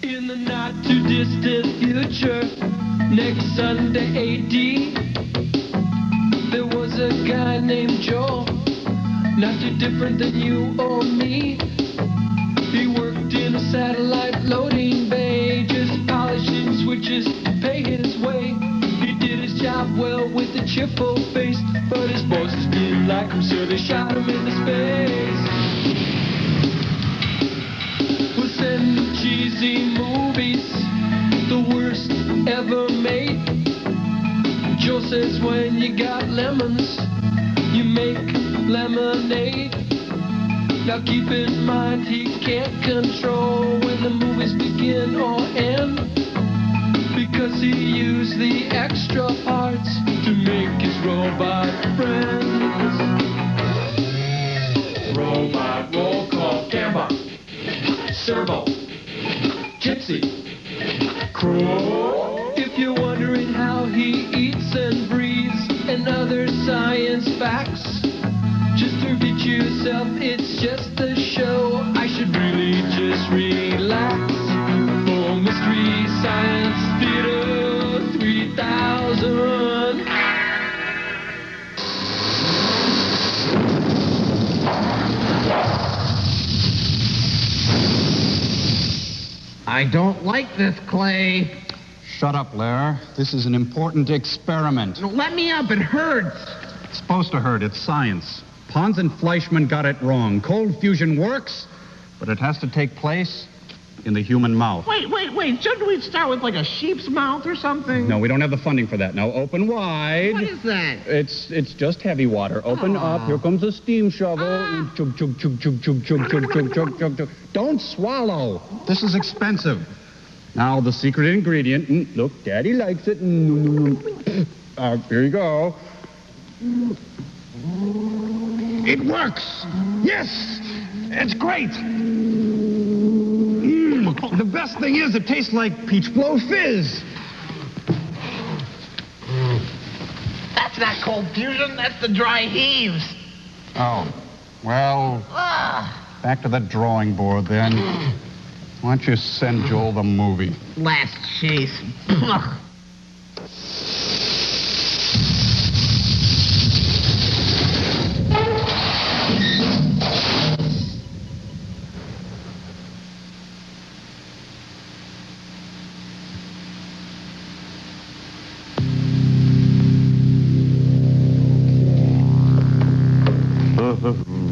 In the not too distant future, next Sunday AD, there was a guy named Joel, not too different than you or me. He worked in a satellite loading bay, just polishing switches to pay his way. He did his job well with a cheerful face, but his bosses didn't like him, so they shot him into space. We'll send him cheesy movies, the worst ever made. Joe says when you got lemons, you make lemonade. Now keep in mind he can't control when the movies begin or end, because he used the extra parts to make his robot friends. Robot roll call, camera, servo, gypsy, crow. If you're wondering how he eats and breathes and other science facts, just repeat yourself, it's just a show. I should really just relax. For Mystery Science Theater 3000. I don't like this, Clay. Shut up, Lair. This is an important experiment. Let me up, it hurts. It's supposed to hurt. It's science. Pons and Fleischmann got it wrong. Cold fusion works, but it has to take place in the human mouth. Wait. Shouldn't we start with like a sheep's mouth or something? No, we don't have the funding for that. Now, open wide. What is that? It's just heavy water. Open up. Here comes a steam shovel. Chug, chug, chug, chug, chug, chug, chug, chug, chug, chug, chug. Don't swallow. This is expensive. Now, the secret ingredient. Look, Daddy likes it. Here you go. It works! Yes! It's great! The best thing is it tastes like peach blow fizz. That's not cold fusion, that's the dry heaves. Oh, well, back to the drawing board then. Why don't you send Joel the movie? Last chase.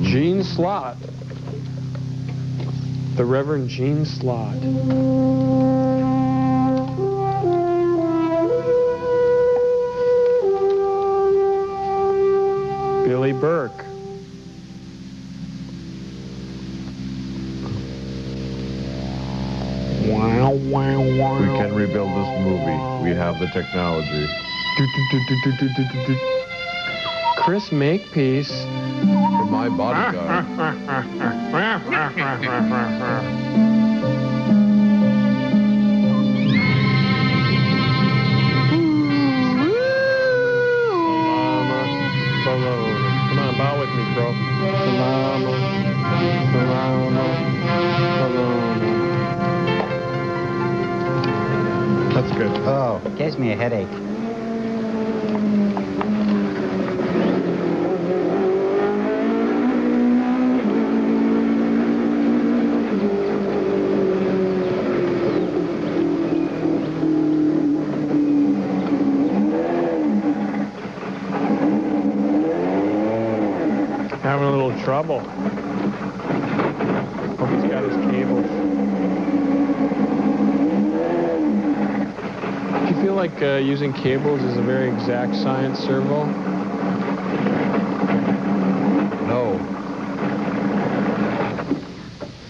Gene Slott. The Reverend Gene Slott. Billy Burke. Wow. We can rebuild this movie. We have the technology. Chris Makepeace. For my bodyguard. Come on, bow with me, bro. That's good. Oh, gives me a headache. Having a little trouble. Hope he's got his cables. Do you feel like using cables is a very exact science, Servo? No.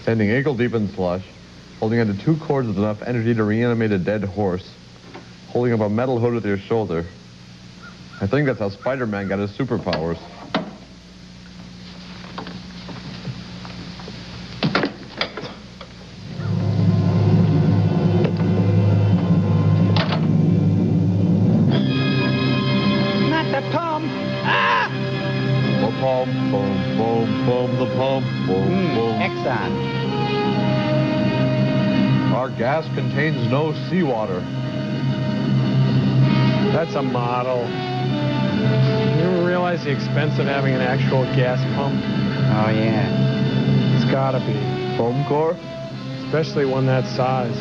Standing ankle deep in slush, holding onto two cords with enough energy to reanimate a dead horse, holding up a metal hood with your shoulder. I think that's how Spider-Man got his superpowers. gas contains no seawater. That's a model. You ever realize the expense of having an actual gas pump? Oh, yeah. It's gotta be. Foam core? Especially one that size.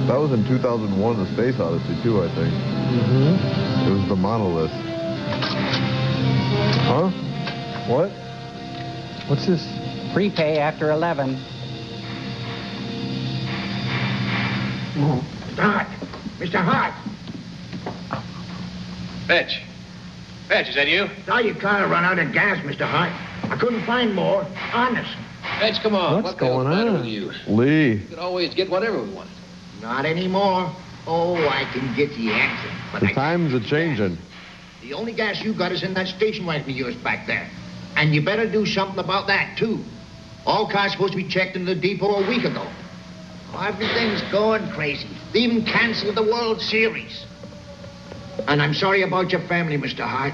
That was in 2001, The Space Odyssey, too, I think. Mm-hmm. It was the monolith. Huh? What? What's this? Prepay after 11. Hart! Mr. Hart! Fetch. Fetch, is that you? Saw your car run out of gas, Mr. Hart. I couldn't find more. Honest. Fetch, come on. What's What the hell's going the matter on? with you? Lee. We could always get whatever we want. Not anymore. Oh, I can get the answer. But The I times are can't. changing. The only gas you got is in that station wagon of yours back there. And you better do something about that, too. All cars supposed to be checked in the depot a week ago. Everything's going crazy. They even canceled the World Series. And I'm sorry about your family, Mr. Hart.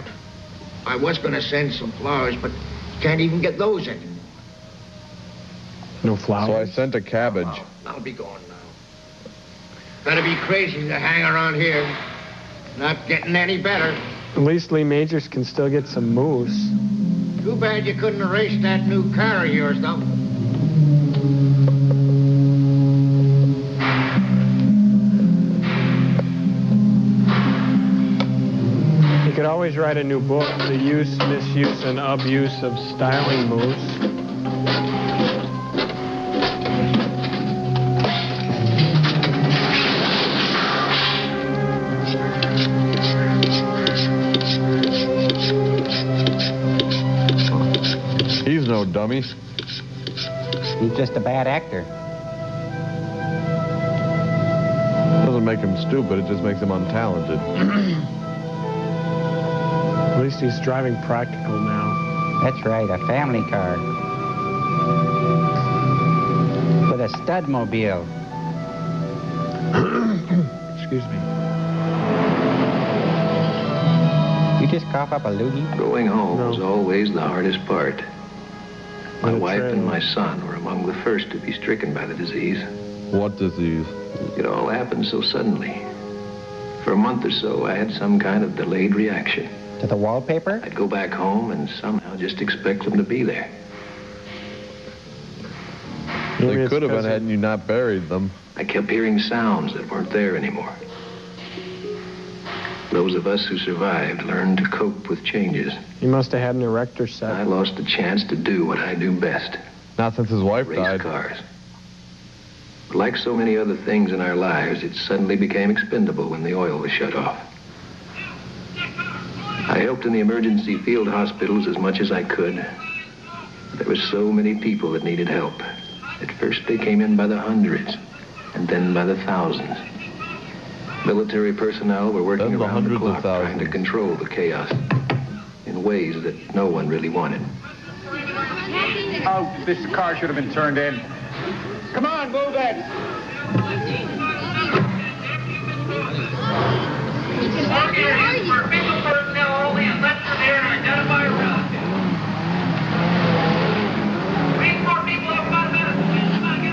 I was going to send some flowers, but can't even get those anymore. No So I flowers? sent a cabbage. Oh, I'll be going now. Better be crazy to hang around here. Not getting any better. At least Lee Majors can still get some moose. Too bad you couldn't erase that new car of yours, though. He could always write a new book, The Use, Misuse, and Abuse of Styling Moose. He's no dummy. He's just a bad actor. Doesn't make him stupid, it just makes him untalented. At least he's driving practical now. That's right, a family car. With a studmobile. Excuse me. You just cough up a loogie? Going home No. was always the hardest part. My On a wife train. and my son were among the first to be stricken by the disease. What disease? It all happened so suddenly. For a month or so, I had some kind of delayed reaction. To the wallpaper? I'd go back home and somehow just expect them to be there. Maybe They it's could have been 'cause had you not buried them. I kept hearing sounds that weren't there anymore. Those of us who survived learned to cope with changes. He must have had an erector set. I lost the chance to do what I do best, Not since his wife race died. cars. But like so many other things in our lives, it suddenly became expendable when the oil was shut off. I helped in the emergency field hospitals as much as I could. There were so many people that needed help. At first they came in by the hundreds, and then by the thousands. Military personnel were working Then the around the hundreds of clock trying to thousands. control the chaos in ways that no one really wanted. Oh, this car should have been turned in. Come on, move it.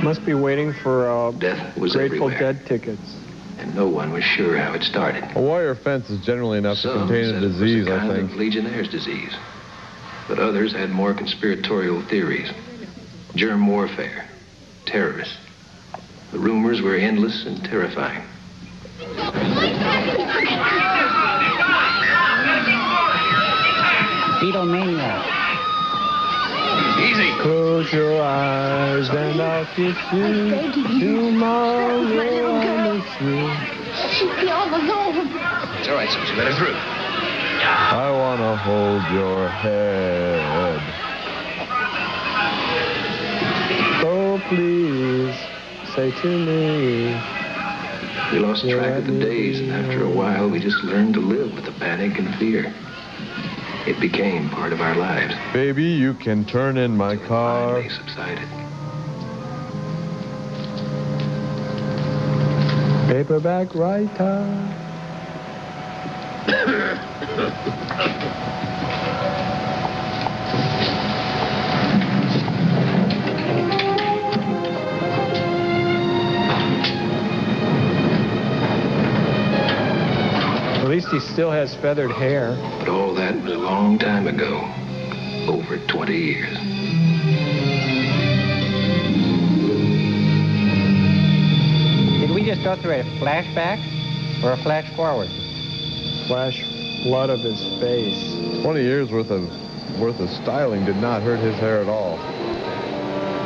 Must be waiting for Death was Grateful everywhere, Dead tickets. and no one was sure how it started. A wire fence is generally enough to Some contain said a it was disease, a I kind think. of Legionnaire's disease. But others had more conspiratorial theories. Germ warfare, terrorists. The rumors were endless and terrifying. Beatlemania. Easy. Close your eyes and I'll kiss you. Tomorrow I'll miss you. She'd be all alone. It's all right, Susie. Let her through. I want to hold your head. Oh, please, say to me. We lost track of the days, and after a while, we just learned to live with the panic and fear. It became part of our lives. Baby, you can turn in my Until it car. finally subsided. Paperback writer. least he still has feathered hair. But all that was a long time ago. Over 20 years. Did we just go through a flashback or a flash forward? Flash flood of his face. 20 years worth of styling did not hurt his hair at all.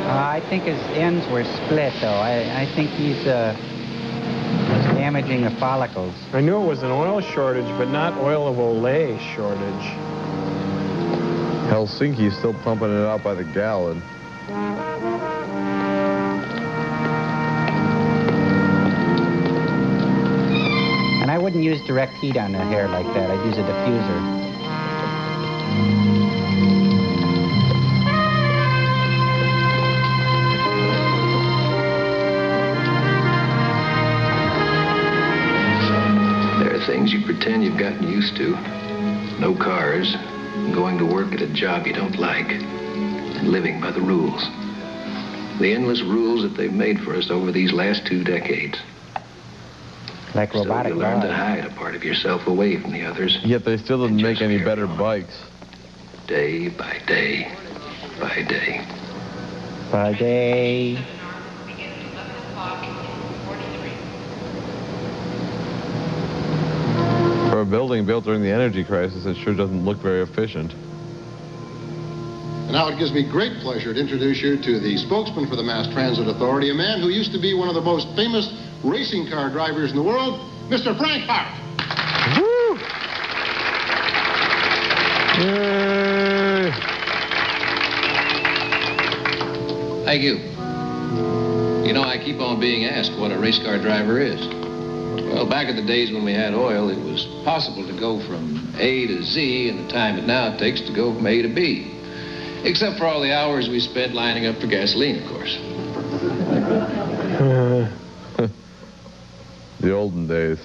I think his ends were split, though. I think he's damaging the follicles. I knew it was an oil shortage, but not oil of Olay shortage. Helsinki's still pumping it out by the gallon. And I wouldn't use direct heat on the hair like that. I'd use a diffuser. There are things you pretend you've gotten used to. No cars, going to work at a job you don't like, and living by the rules. The endless rules that they've made for us over these last 2 decades. Like Still, robotic you learn to laws. hide a part of yourself away from the others. Yet they still didn't make any better on. bikes. Day by day by day. By day. For a building built during the energy crisis, it sure doesn't look very efficient. And now it gives me great pleasure to introduce you to the spokesman for the Mass Transit Authority, a man who used to be one of the most famous racing car drivers in the world, Mr. Frank Hart. Woo! Yay! Thank you. You know, I keep on being asked what a race car driver is. Well, back in the days when we had oil, it was possible to go from A to Z in the time it now takes to go from A to B. Except for all the hours we spent lining up for gasoline, of course. The olden days.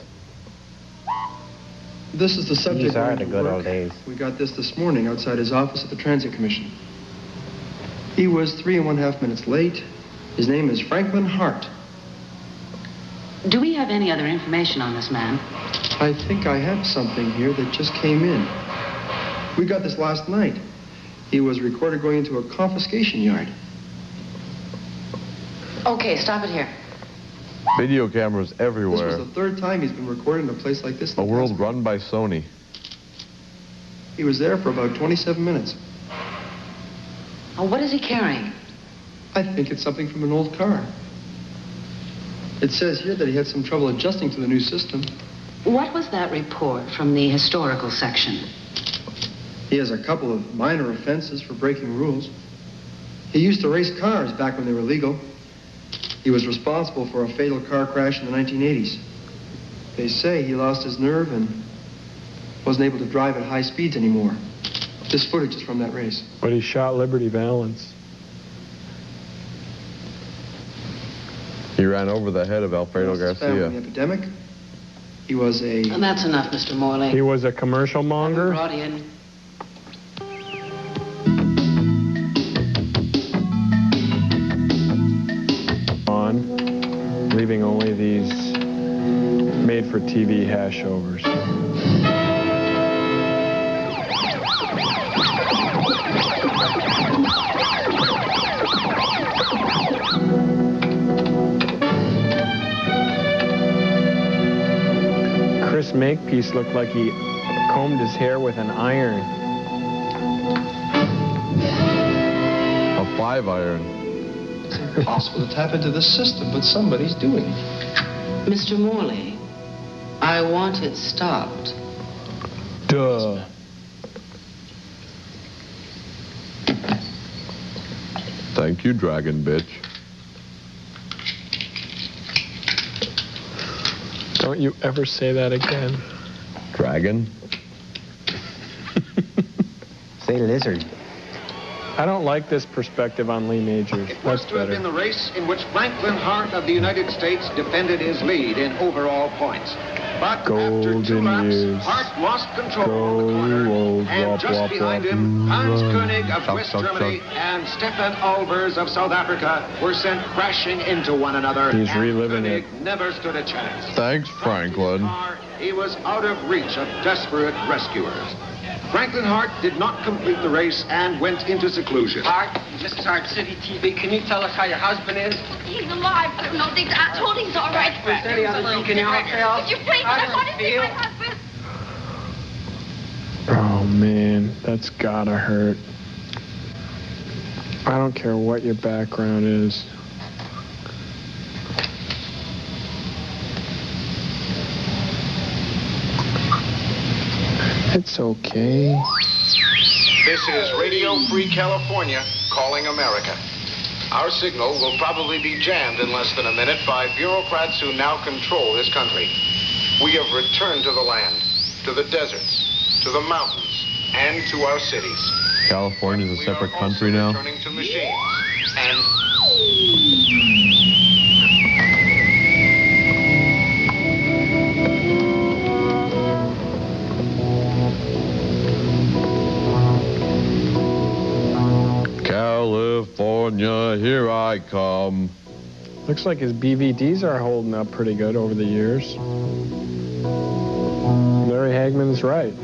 This is the subject. These are of the our good work. old days. We got this morning outside his office at the Transit Commission. He was 3½ minutes late. His name is Franklin Hart. Do we have any other information on this man? I think I have something here that just came in. We got this last night. He was recorded going into a confiscation yard. Okay, stop it here. Video cameras This everywhere. was the 3rd time he's been recorded in a place like this. A world run by Sony. He was there for about 27 minutes. Oh, what is he carrying? I think it's something from an old car. It says here that he had some trouble adjusting to the new system. What was that report from the historical section? He has a couple of minor offenses for breaking rules. He used to race cars back when they were legal. He was responsible for a fatal car crash in the 1980s. They say he lost his nerve and wasn't able to drive at high speeds anymore. This footage is from that race. But he shot Liberty Valance. He ran over the head of Alfredo He lost his family in Garcia. the epidemic. He was a... And that's enough, Mr. Morley. He was a commercial monger. Brought in. On, leaving only these made-for-TV hashovers. Chris Makepeace looked like he combed his hair with an iron. A 5-iron. It's impossible to tap into this system, but somebody's doing it. Mr. Morley, I want it stopped. Duh. Thank you, dragon bitch. Don't you ever say that again. Dragon? Say lizard. I don't like this perspective on Lee Majors. It was That's to have been better. the race in which Franklin Hart of the United States defended his lead in overall points. But after 2 Golden laps, years. Hart lost control Go, of the corner, old and wop, just wop, behind wop. him, Hans Run. Koenig of Shock, West shock, Germany shock. and Stefan Albers of South Africa were sent crashing into one another. He's and reliving Koenig it. never stood a chance. Thanks, Franklin. Car he was out of reach of desperate rescuers. Franklin Hart did not complete the race and went into seclusion. Hart, this is Hart City TV. Can you tell us how your husband is? He's alive, but no, I told him he's all right. Is there any other thing can you tell? Would you please? I want to see my husband. Oh, man, that's gotta hurt. I don't care what your background is. It's okay. This is Radio Free California calling America. Our signal will probably be jammed in less than a minute by bureaucrats who now control this country. We have returned to the land, to the deserts, to the mountains, and to our cities. California's a separate country now. Returning to machines and California, here I come. Looks like his BVDs are holding up pretty good over the years. Larry Hagman's right.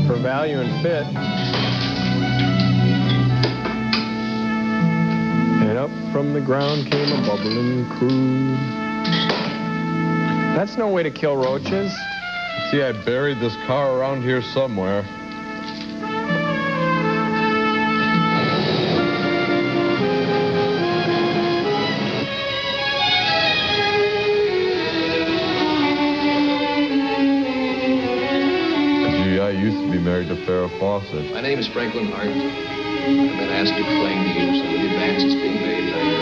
For value and fit. And up from the ground came a bubbling crude. That's no way to kill roaches. See, I buried this car around here somewhere. Married to Farrah Fawcett. My name is Franklin Hart. I've been asked to explain to you some of the advances being made by your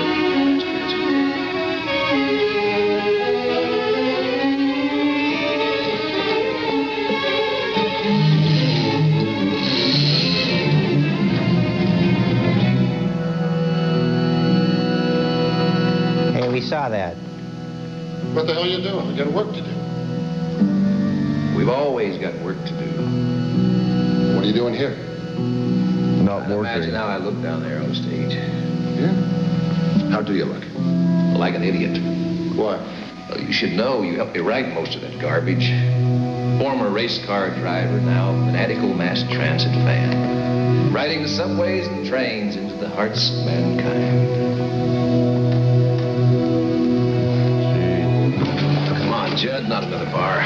mass Hey, we saw that. What the hell are you doing? We got work to do. We've always got work to do. What are you doing here? Not working. Imagine how I look down there on stage. Yeah? How do you look? Like an idiot. Why? Well, you should know you helped me write most of that garbage. Former race car driver, now fanatical mass transit fan. Riding the subways and trains into the hearts of mankind. Come on, Judd, not another bar.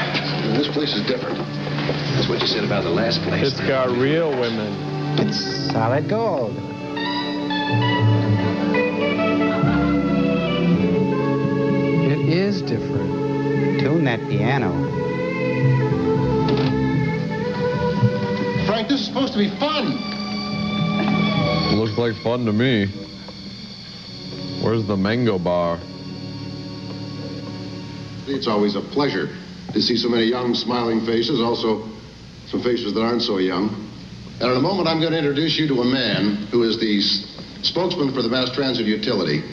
This place is different. That's what you said about the last place. It's got real women. It's solid gold. It is different. Tune that piano. Frank, this is supposed to be fun. Looks like fun to me. Where's the mango bar? It's always a pleasure to see so many young, smiling faces, also some faces that aren't so young. And in a moment, I'm going to introduce you to a man who is the spokesman for the mass transit utility.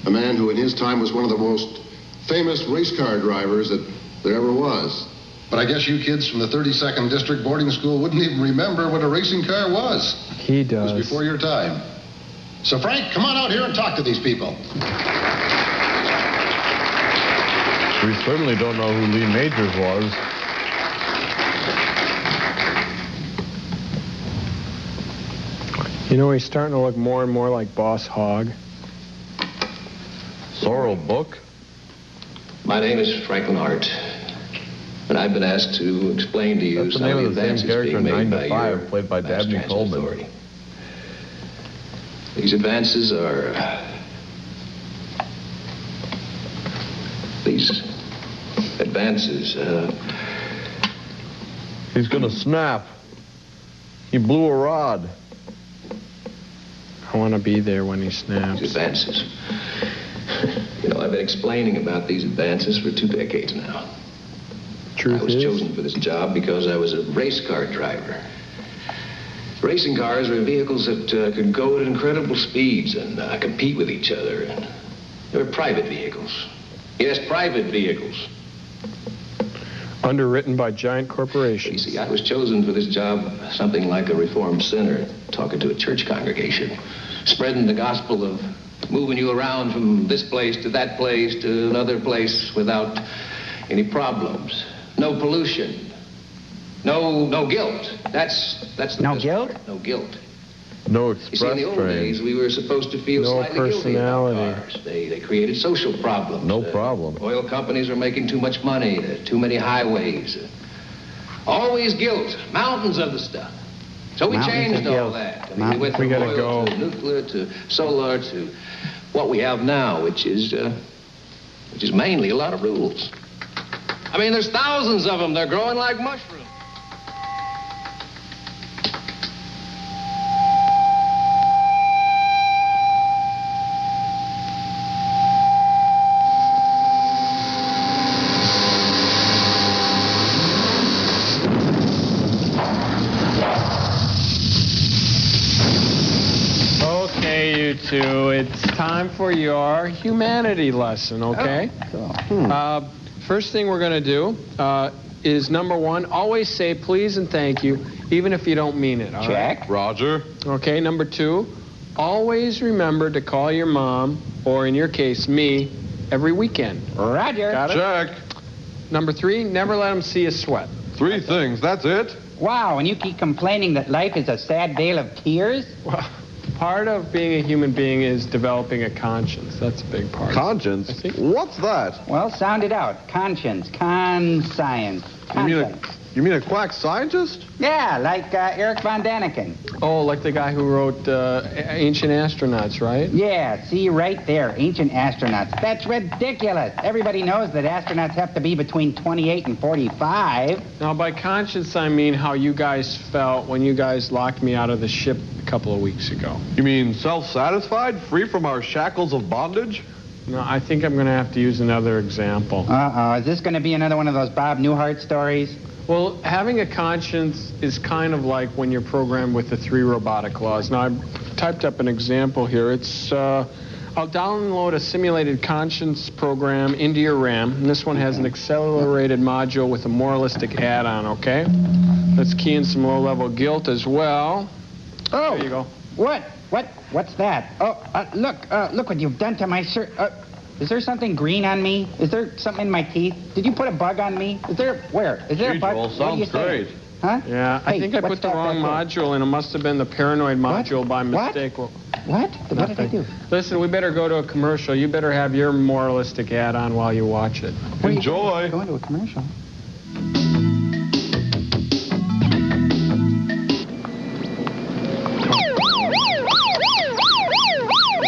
A man who in his time was one of the most famous race car drivers that there ever was. But I guess you kids from the 32nd District Boarding School wouldn't even remember what a racing car was. He does. It was before your time. So, Frank, come on out here and talk to these people. We certainly don't know who Lee Majors was. You know, he's starting to look more and more like Boss Hogg. Sorrel Book? My name is Franklin Hart. And I've been asked to explain to you That's some the of name the of the same advances character being in made 9 to by 5, your played by mass Dabney transit Coleman. authority. These advances are... He's gonna snap. He blew a rod. I want to be there when he snaps. These advances. You know, I've been explaining about these advances for 2 decades now. Truth I was is, chosen for this job because I was a race car driver. Racing cars were vehicles that could go at incredible speeds and compete with each other. And they were private vehicles. Yes, private vehicles. underwritten by giant corporations. You see, I was chosen for this job something like a reformed sinner talking to a church congregation, spreading the gospel of moving you around from this place to that place to another place without any problems. no pollution, no guilt. That's the No best guilt? part. No guilt. No You see, in express the old train. days, we were supposed to feel No slightly guilty about personality. cars. They created social problems. No problem. Oil companies were making too much money, too many highways. Always guilt, mountains of the stuff. So we Mountains changed of all guilt. that. I mean, we went We from gotta oil go. to nuclear to solar to what we have now, which is mainly a lot of rules. I mean, there's thousands of them. They're growing like mushrooms. Okay, you two, it's time for your humanity lesson, okay? First thing we're going to do is, number one, always say please and thank you, even if you don't mean it, all right? Check. Roger. Okay, number two, always remember to call your mom, or in your case, me, every weekend. Roger. Got it? Check. Number three, never let them see you sweat. 3 things. That's it. Wow, and you keep complaining that life is a sad vale of tears? Well, part of being a human being is developing a conscience. That's a big part. Conscience? I think. What's that? Well, sound it out. Conscience. Conscience. You mean a quack scientist? Yeah, like Eric von Daniken. Oh, like the guy who wrote Ancient Astronauts, right? Yeah, see right there, ancient astronauts. That's ridiculous. Everybody knows that astronauts have to be between 28 and 45. Now, by conscience, I mean how you guys felt when you guys locked me out of the ship a couple of weeks ago. You mean self-satisfied, free from our shackles of bondage? No, I think I'm going to have to use another example. Uh-oh, is this going to be another one of those Bob Newhart stories? Well, having a conscience is kind of like when you're programmed with the 3 robotic laws. Now, I've typed up an example here. It's, I'll download a simulated conscience program into your RAM, and this one has an accelerated module with a moralistic add-on, okay? Let's key in some low-level guilt as well. Oh, There you go. What's that? Oh, look what you've done to my shirt. Is there something green on me? Is there something in my teeth? Did you put a bug on me? Where? Is there a bug? Joel, What do you sounds say? great. Huh? Yeah, I Hey, think I what's put the that wrong back there? module in. It must have been the paranoid module by What? mistake. Well, What? What did I do? listen, we better go to a commercial. You better have your moralistic add-on while you watch it. Where are you Enjoy. Going to a commercial.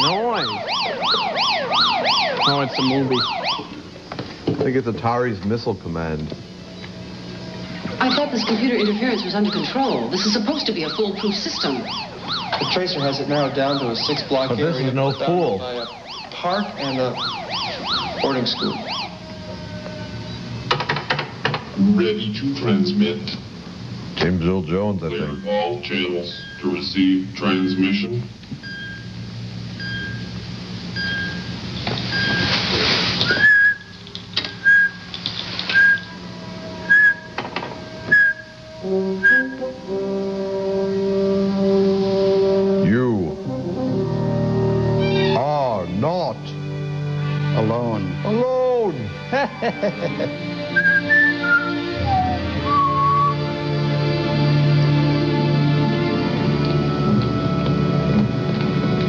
Noise. Oh, it's a movie. I think it's Atari's Missile Command. I thought this computer interference was under control. This is supposed to be a foolproof system. The tracer has it narrowed down to a 6-block But area. this is no fool. By a park and a boarding school. Ready to transmit. James Earl Jones, I Clear think. all channels to receive transmission. You are not Alone. alone.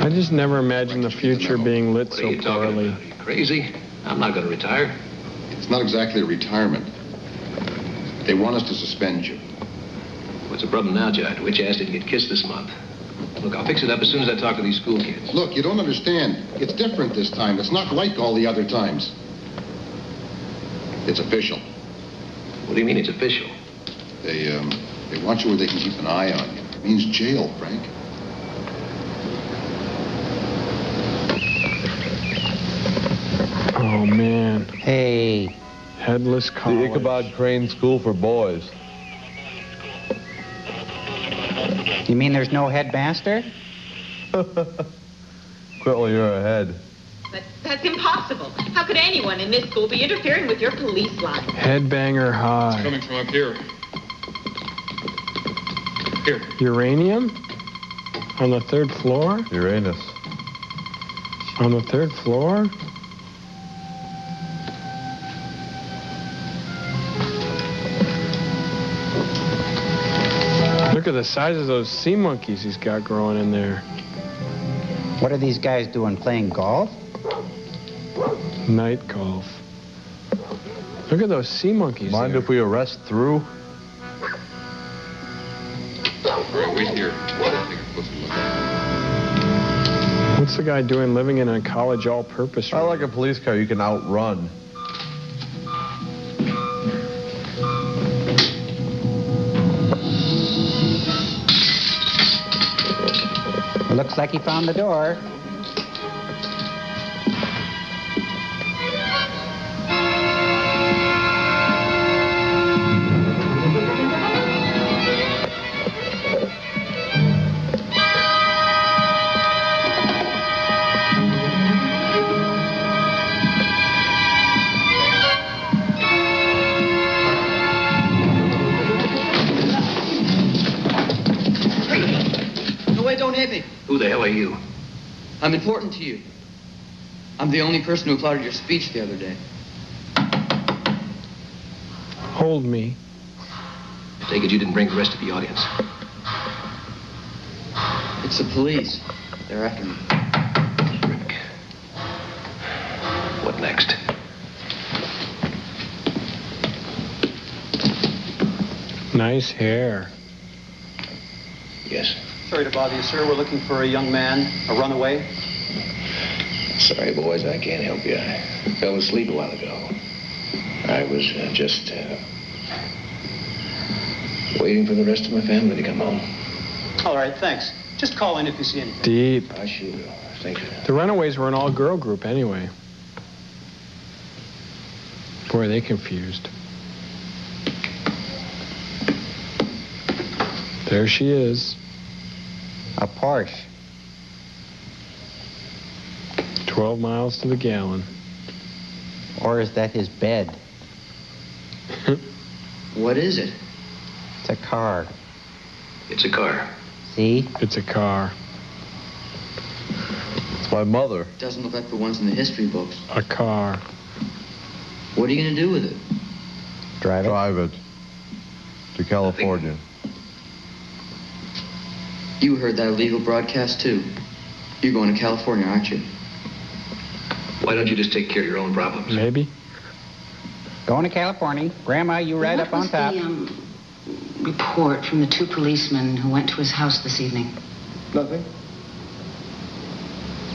I just never imagined the future being lit What are so you talking poorly. about? Are you crazy? I'm not going to retire. It's not exactly a retirement. They want us to suspend you. What's the problem now, Judge? Which ass didn't get kissed this month? Look, I'll fix it up as soon as I talk to these school kids. Look, you don't understand. It's different this time. It's not like all the other times. It's official. What do you mean it's official? They want you where they can keep an eye on you. It means jail, Frank. Oh, man. Hey. Headless The college. Ichabod Crane School for Boys. You mean there's no headmaster? Quittle, you're ahead. But that's impossible. How could anyone in this school be interfering with your police line? Headbanger High. Coming from up here. Here. Uranium? On the 3rd floor? Uranus. On the 3rd floor? Look at the size of those sea monkeys he's got growing in there. What are these guys doing, playing golf? Night golf. Look at those sea monkeys. Mind there. if we arrest through? Wait here. Take a closer look. What's the guy doing living in a college all-purpose room? I like a police car you can outrun. Looks like he found the door. Don't hit me. Who the hell are you? I'm important to you. I'm the only person who applauded your speech the other day. Hold me. I take it you didn't bring the rest of the audience. It's the police. They're after me. Rick. What next? Nice hair. Yes. Sorry to bother you, sir. We're looking for a young man, a runaway. Sorry, boys, I can't help you. I fell asleep a while ago. I was just waiting for the rest of my family to come home. All right, thanks. Just call in if you see anything. Deep. I sure will. Thank you. The Runaways were an all-girl group anyway. Boy, are they confused. There she is. A Porsche. 12 miles to the gallon. Or is that his bed? What is it? It's a car. It's a car. See? It's a car. It's my mother. Doesn't look like the ones in the history books. A car. What are you going to do with it? Drive it. Drive it to California. You heard that illegal broadcast, too. You're going to California, aren't you? Why don't you just take care of your own problems? Maybe. Going to California. Grandma, you right up on top. What was the report from the two policemen who went to his house this evening? Nothing.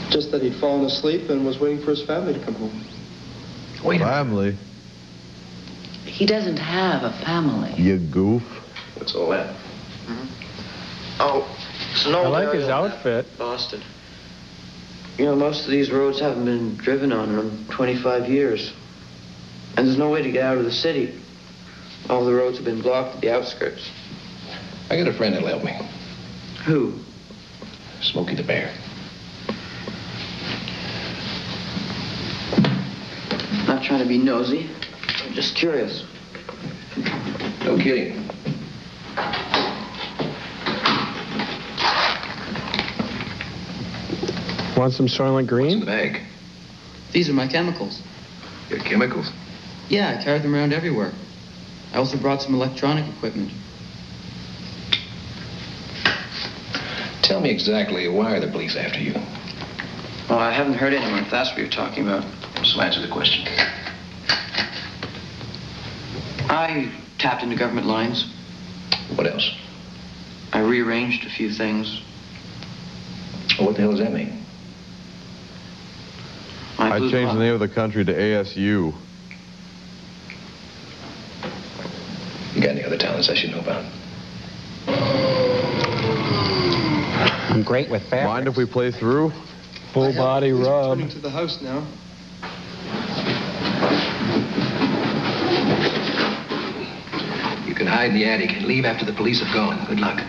Just that he'd fallen asleep and was waiting for his family to come home. Wait a minute. Family? He doesn't have a family. You goof. What's all that? Oh, it's an I old like area his of outfit. Boston. You know, most of these roads haven't been driven on in 25 years. And there's no way to get out of the city. All the roads have been blocked at the outskirts. I got a friend that'll help me. Who? Smokey the Bear. Not trying to be nosy. I'm just curious. No kidding. Want some Soylent What's in Green? the bag? These are my chemicals. Your chemicals? Yeah, I carry them around everywhere. I also brought some electronic equipment. Tell me exactly why are the police after you? Well, I haven't heard anyone, if that's what you're talking about. So answer the question. I tapped into government lines. What else? I rearranged a few things. What the hell does that mean? I changed the name of the country to ASU. You got any other talents I should know about? I'm great with fabrics. Mind if we play through? Full body rub. Returning to the house now. You can hide in the attic and leave after the police have gone. Good luck.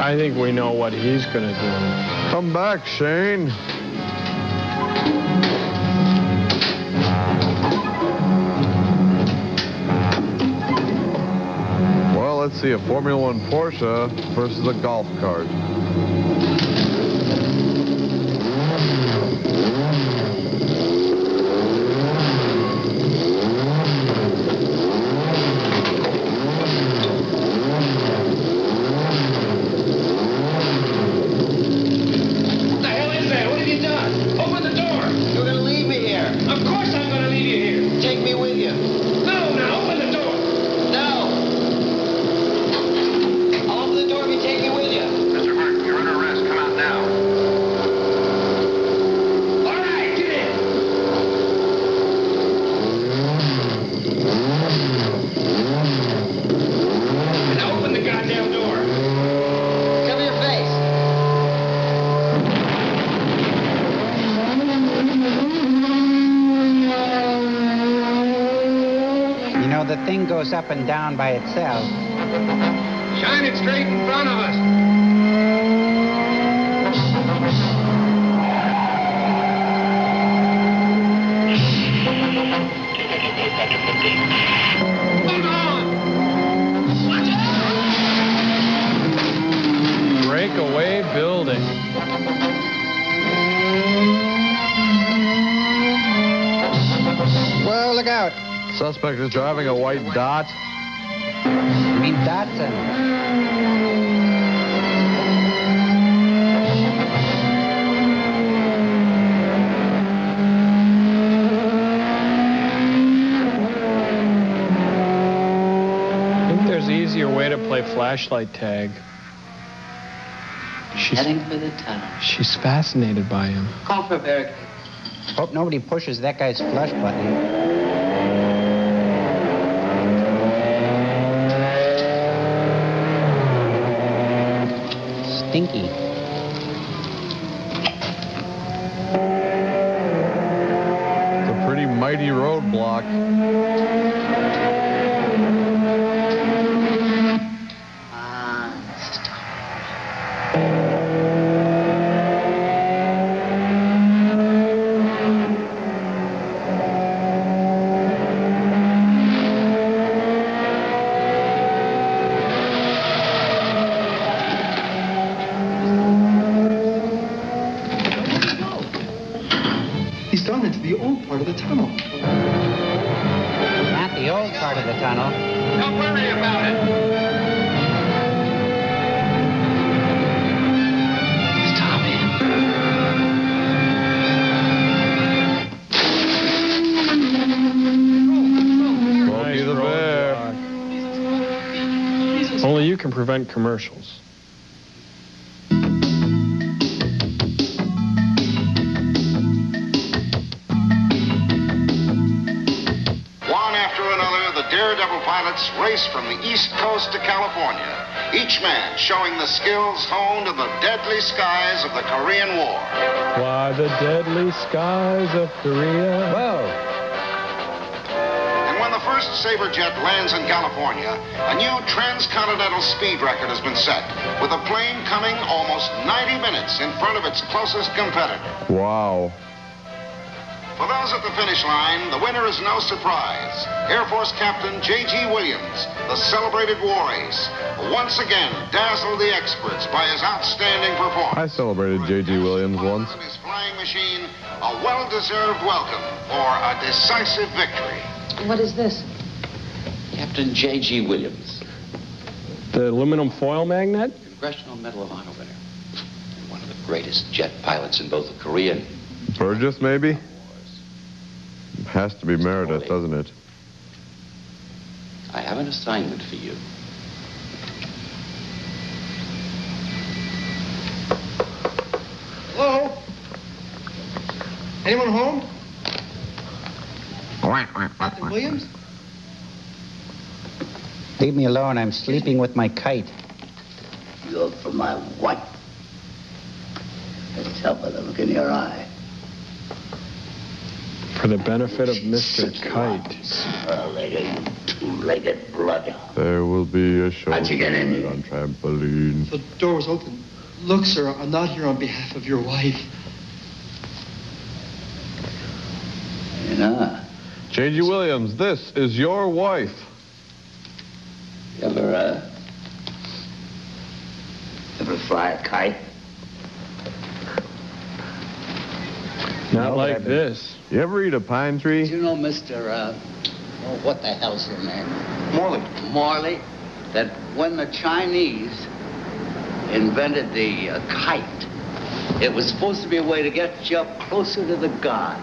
I think we know what he's gonna do. Come back, Shane. Well, let's see, a Formula One Porsche versus a golf cart. thing goes up and down by itself. Shine it straight in front of us. Hold on! Breakaway building. Whoa, look out. Suspect is driving a white dot. You mean Datsun? I think there's an easier way to play flashlight tag. Heading for the tunnel. She's fascinated by him. Call for a barricade. Hope nobody pushes that guy's flush button. Stinky. It's a pretty mighty roadblock. He's gone into the old part of the tunnel. Not the old part of the tunnel. Don't worry about it. Stop him. Smokey the Bear. Only you can prevent commercials. One after another, the daredevil pilots race from the East Coast to California, each man showing the skills honed in the deadly skies of the Korean War. Why the deadly skies of Korea? Whoa. And when the first Sabre jet lands in California, a new transcontinental speed record has been set, with the plane coming almost 90 minutes in front of its closest competitor. Wow. For those at the finish line, the winner is no surprise. Air Force Captain J.G. Williams, the celebrated war ace, once again dazzled the experts by his outstanding performance. I celebrated J.G. Williams once. His flying machine, a well-deserved welcome for a decisive victory. What is this? Captain J.G. Williams, The aluminum foil magnet? Congressional Medal of Honor winner. And one of the greatest jet pilots in both the Korean. Burgess, maybe? Has to be Meredith, doesn't it? I have an assignment for you. Hello? Anyone home? Captain Williams? Leave me alone. I'm sleeping with my kite. You're for my wife. Let's tell by the look in your eye. For the benefit of Mr. Kite. Spur-legged, two-legged blood. There will be a show How'd you get in tonight on trampoline. The door was open. Look, sir, I'm not here on behalf of your wife. You're not. J.G. Williams, this is your wife. You ever fly a kite? Not like this. You ever eat a pine tree? You know, Mr. What the hell's your name? Morley. Morley, that when the Chinese invented the kite, it was supposed to be a way to get you up closer to the gods.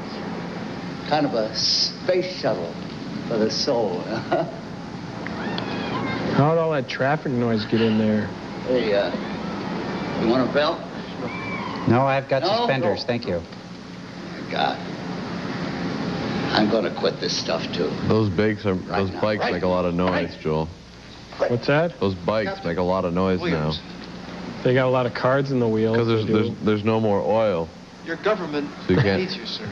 Kind of a space shuttle for the soul. How'd all that traffic noise get in there? Hey, you want a belt? No, I've got No? suspenders. No. Thank you. God. I'm gonna quit this stuff too. Those bikes Right make a lot of noise, Joel. What's that? Those bikes make a lot of noise now. They got a lot of cards in the wheels. Because there's no more oil. Your government So you can't- needs you, sir.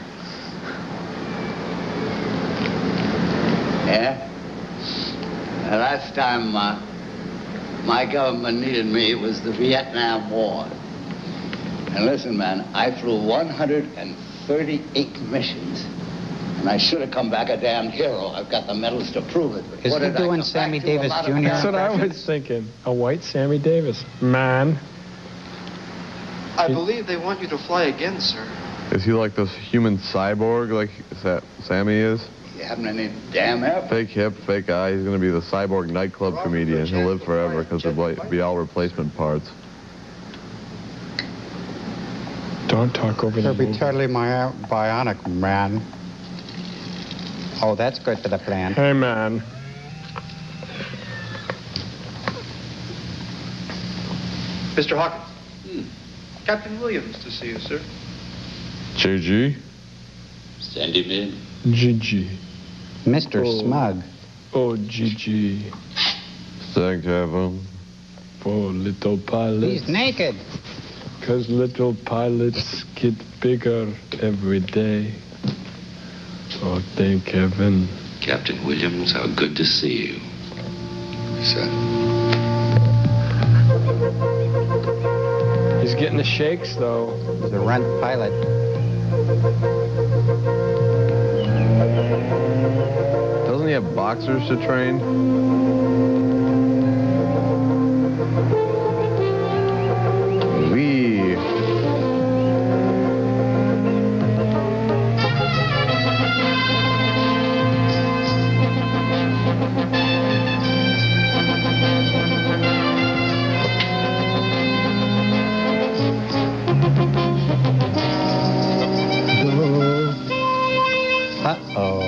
Yeah? The last time my government needed me was the Vietnam War. And listen, man, I flew 138 missions. And I should have come back a damn hero. I've got the medals to prove it. Is he doing Sammy Davis Jr.? That's what I was thinking. A white Sammy Davis. Man. I believe they want you to fly again, sir. Is he like this human cyborg like Sammy is? You haven't any damn help? Fake hip, fake eye. He's going to be the cyborg nightclub comedian. He'll live forever because there'll be all replacement parts. Don't talk over the He'll be totally bionic, man. Oh, that's good for the plan. Hey, man. Mr. Hawkins. Captain Williams to see you, sir. JG? Send him in. GG. Mr. Smug. Oh, GG. Thank heaven. For little pilots. He's naked. 'Cause little pilots get bigger every day. Oh, thank heaven. Captain Williams, how good to see you. Sir. He's getting the shakes, though. He's a runt pilot. Doesn't he have boxers to train? Wee. Uh-oh.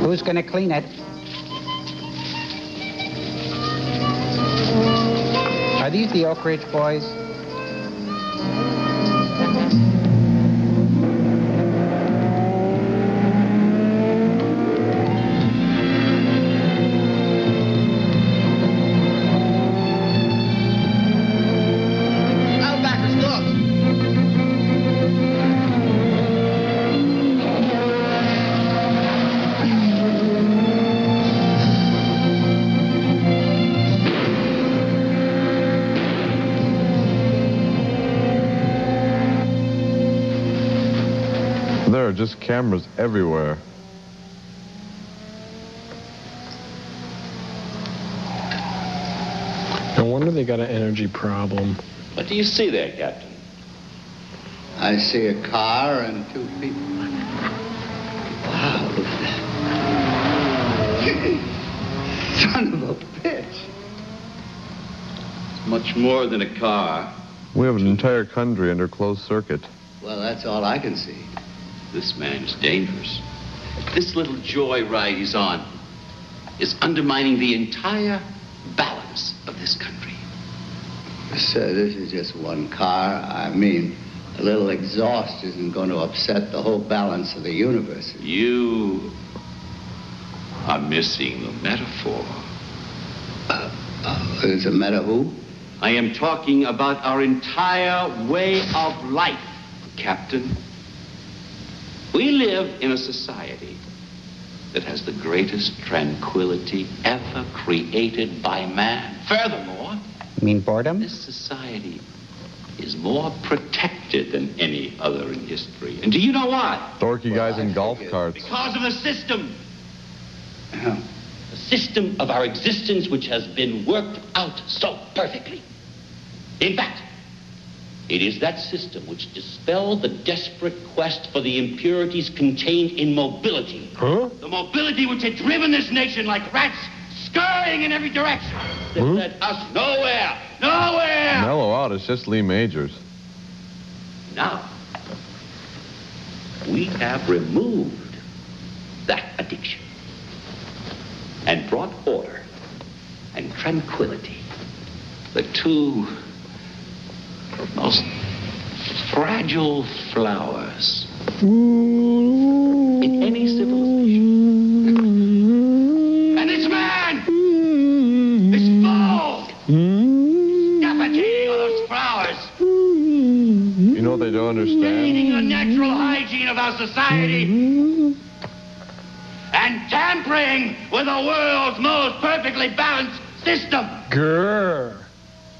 Who's gonna clean it? Are these the Oak Ridge boys? There are just cameras everywhere. No wonder they got an energy problem. What do you see there, Captain? I see a car and two people. Wow, look at that. Son of a bitch. It's much more than a car. We have an entire country under closed circuit. Well, that's all I can see. This man is dangerous. This little joyride he's on is undermining the entire balance of this country. Sir, this is just one car. I mean, a little exhaust isn't going to upset the whole balance of the universe. You are missing the metaphor. It's a matter who? I am talking about our entire way of life, Captain. We live in a society that has the greatest tranquility ever created by man. Furthermore, You mean boredom? this society is more protected than any other in history. And do you know why? Dorky guys in golf carts. Because of the system. The system of our existence which has been worked out so perfectly. In fact, it is that system which dispelled the desperate quest for the impurities contained in mobility. Huh? The mobility which had driven this nation like rats scurrying in every direction. That led us nowhere. Nowhere! Mellow out, it's just Lee Majors. Now, we have removed that addiction and brought order and tranquility, the two most fragile flowers in any civilization. And this man, this fool, suffocating all those flowers, You know what they don't understand? invading the natural hygiene of our society. And tampering with the world's most perfectly balanced system. Grrr.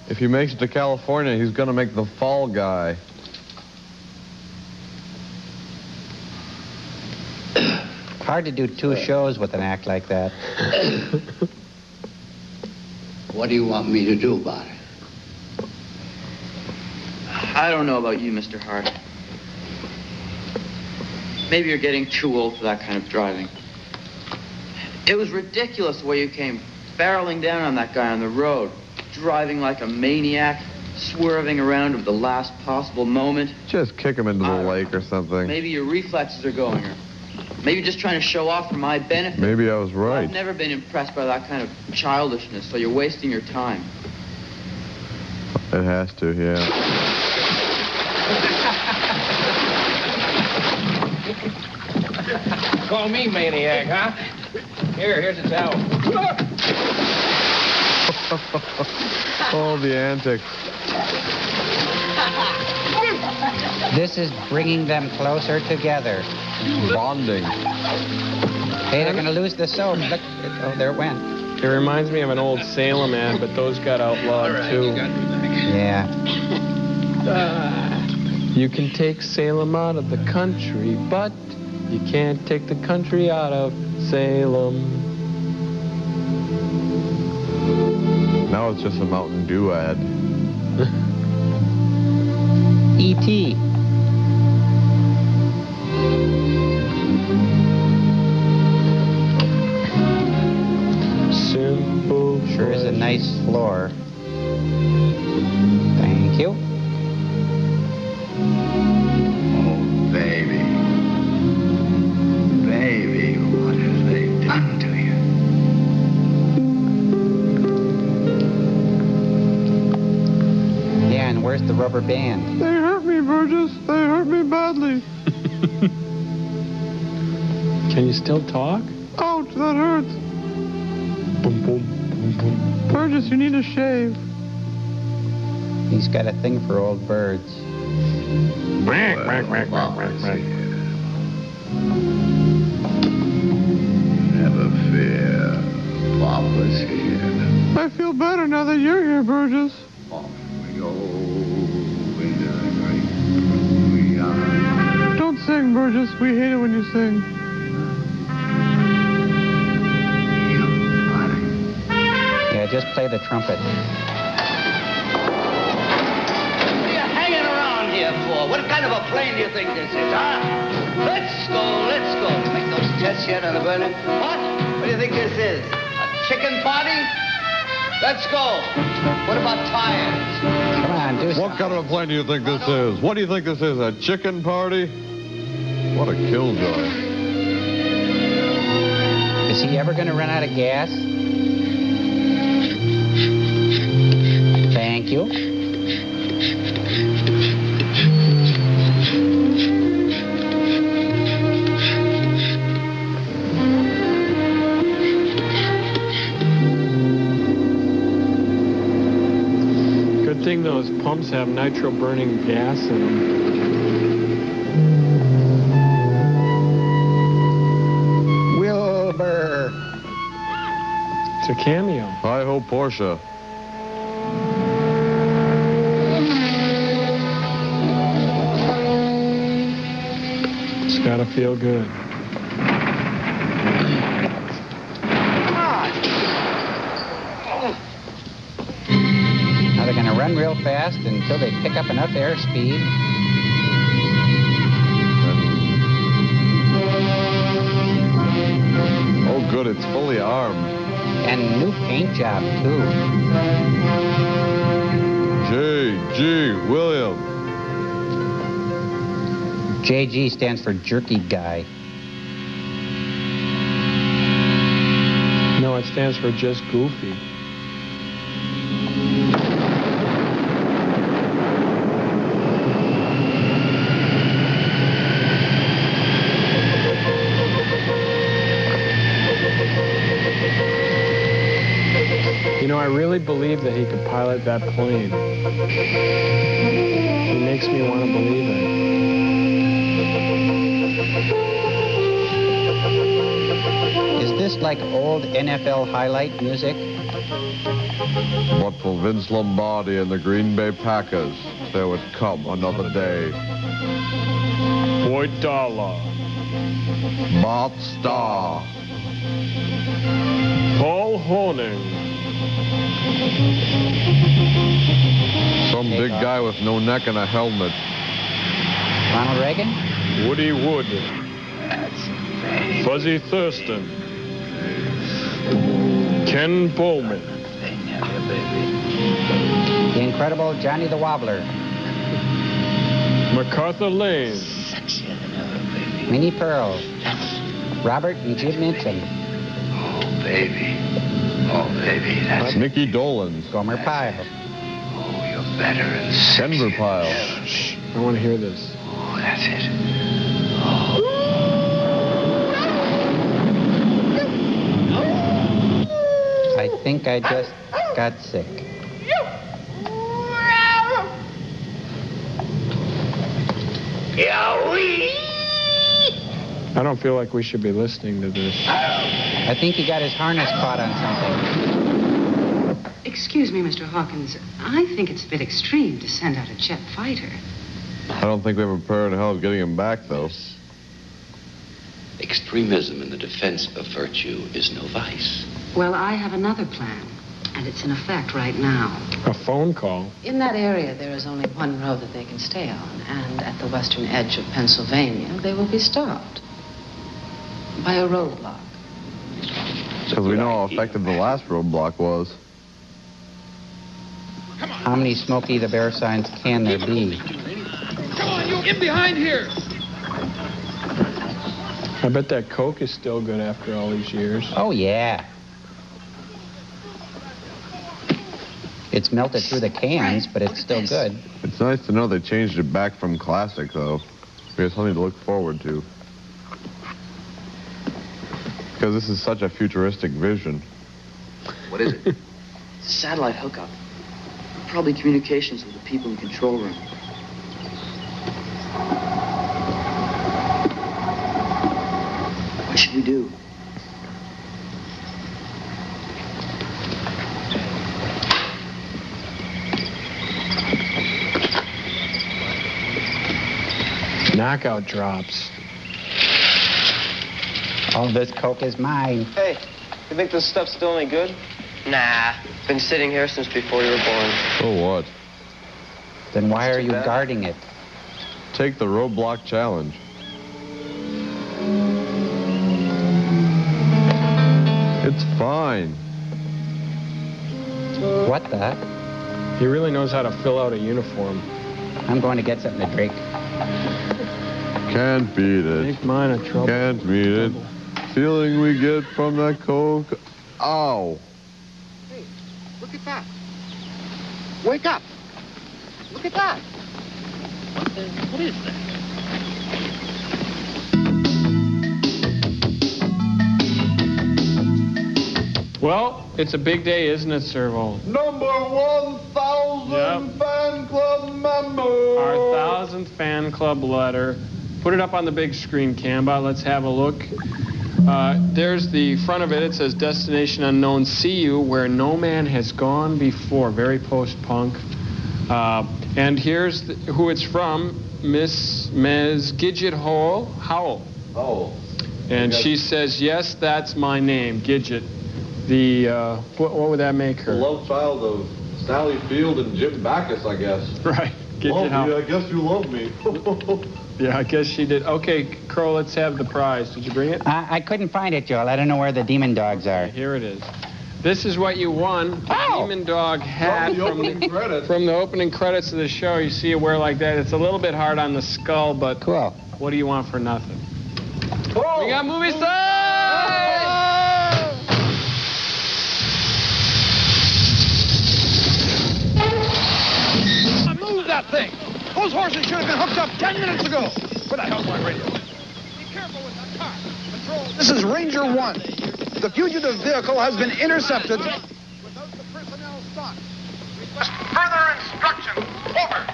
If he makes it to California, he's gonna make the fall guy. Hard to do 2 shows with an act like that. What do you want me to do about it? I don't know about you, Mr. Hart. Maybe you're getting too old for that kind of driving. It was ridiculous the way you came barreling down on that guy on the road, driving like a maniac, swerving around at the last possible moment. Just kick him into the lake or something. Maybe your reflexes are going, or maybe just trying to show off for my benefit. Maybe I was right. I've never been impressed by that kind of childishness, so you're wasting your time. It has to, yeah. Call me maniac, huh? Here's a towel. Oh, the antics. This is bringing them closer together. Bonding. Hey, they're going to lose the soap. Look, oh, there it went. It reminds me of an old Salem ad, but those got outlawed too. Yeah. You can take Salem out of the country, but you can't take the country out of Salem. Now it's just a Mountain Dew ad. E.T. Simple. Sure is a nice floor. Thank you. Oh, baby. Baby, what have they done to you? Yeah, and where's the rubber band? They hurt me, Burgess. They hurt me badly. Can you still talk? Ouch, that hurts. Boom, boom, boom, boom. Burgess, you need to shave. He's got a thing for old birds. Never fear. Papa's here. I feel better now that you're here, Burgess. Off we go into the great beyond. Don't sing, Burgess. We hate it when you sing. Yeah, just play the trumpet. What are you hanging around here for? What kind of a plane do you think this is, huh? Let's go, let's go. You make those tests yet on the burner? What? What do you think this is? A chicken party? Let's go. What about tires? Come on, do What kind of a plane do you think this is? What do you think this is, a chicken party? What a killjoy. Is he ever going to run out of gas? Thank you. Good thing those pumps have nitro-burning gas in them. Wilbur. It's a cameo. I hope Porsche. It's gotta feel good. Now they're going to run real fast until they pick up enough airspeed. Oh, good, it's fully armed. And new paint job, too. J.G. Williams. JG stands for jerky guy. No, it stands for just goofy. You know, I really believe that he could pilot that plane. He makes me want to believe it. this like old NFL highlight music? But for Vince Lombardi and the Green Bay Packers, there would come another day. White Dollar. Bart Starr. Paul Horning. Some big guy with no neck and a helmet. Ronald Reagan? Woody Wood. Fuzzy Thurston. Ken Bowman. The incredible Johnny the Wobbler. MacArthur Lane. Minnie Pearl. Robert and Jim Minton. Oh, baby. Oh, baby, that's Mickey Dolenz. Gomer Pyle. Oh, you're better and Denver Pyle. Shh, I want to hear this. Oh, that's it. I think I just got sick. I don't feel like we should be listening to this. I think he got his harness caught on something. Excuse me, Mr. Hawkins. I think it's a bit extreme to send out a jet fighter. I don't think we have a prayer in hell of getting him back, though. Extremism in the defense of virtue is no vice. Well, I have another plan, and it's in effect right now. A phone call. In that area, there is only one road that they can stay on, and at the western edge of Pennsylvania, they will be stopped by a roadblock. Because we know how effective the last roadblock was. How many Smokey the Bear signs can there be? Come on, you get behind here! I bet that Coke is still good after all these years. Oh, yeah. It's melted through the cans, but it's still good. It's nice to know they changed it back from classic, though. We have something to look forward to. Because this is such a futuristic vision. What is it? It's a satellite hookup. Probably communications with the people in the control room. What should we do? Knockout drops. All this Coke is mine. Hey, you think this stuff's still any good? Nah. Been sitting here since before you were born. So what? Then why are you guarding it? Take the roadblock challenge. It's fine. What the? He really knows how to fill out a uniform. I'm going to get something to drink. Can't beat it. Make mine a trouble. Can't beat it. Feeling we get from that Coke. Ow. Hey, look at that. Wake up. Look at that. What is that? Well, it's a big day, isn't it, Servo? Number 1,000 fan club member. Our 1,000th fan club letter. Put it up on the big screen, Camba. Let's have a look. There's the front of it. It says, Destination Unknown, see you where no man has gone before. Very post-punk. And here's who it's from, Ms. Gidget Howell. Oh. And she says, yes, that's my name, Gidget. What would that make her? The love child of Sally Field and Jim Backus, I guess. Right. Love me, I guess you love me. Yeah, I guess she did. Okay, Crow, let's have the prize. Did you bring it? I couldn't find it, Joel. I don't know where the demon dogs are. Here it is. This is what you won. The Demon Dog hat from the opening credits of the show. You see it wear like that. It's a little bit hard on the skull, but cool. What do you want for nothing? Oh, we got movie stars! Move that thing! Those horses should have been hooked up 10 minutes ago! Where the hell's my radio? Be careful with that car. Control. This is Ranger 1. The fugitive vehicle has been intercepted. Without the personnel stopped. Request further instructions. Over.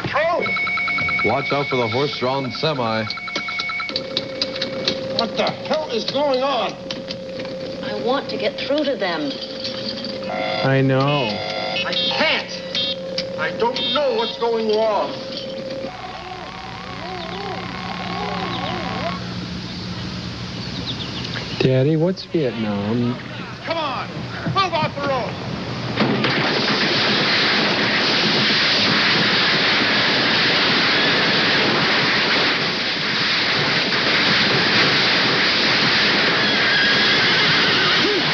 Control. Watch out for the horse-drawn semi. What the hell is going on? I want to get through to them. I know. I can't. I don't know what's going wrong. Daddy, what's Vietnam? Come on, move off the road.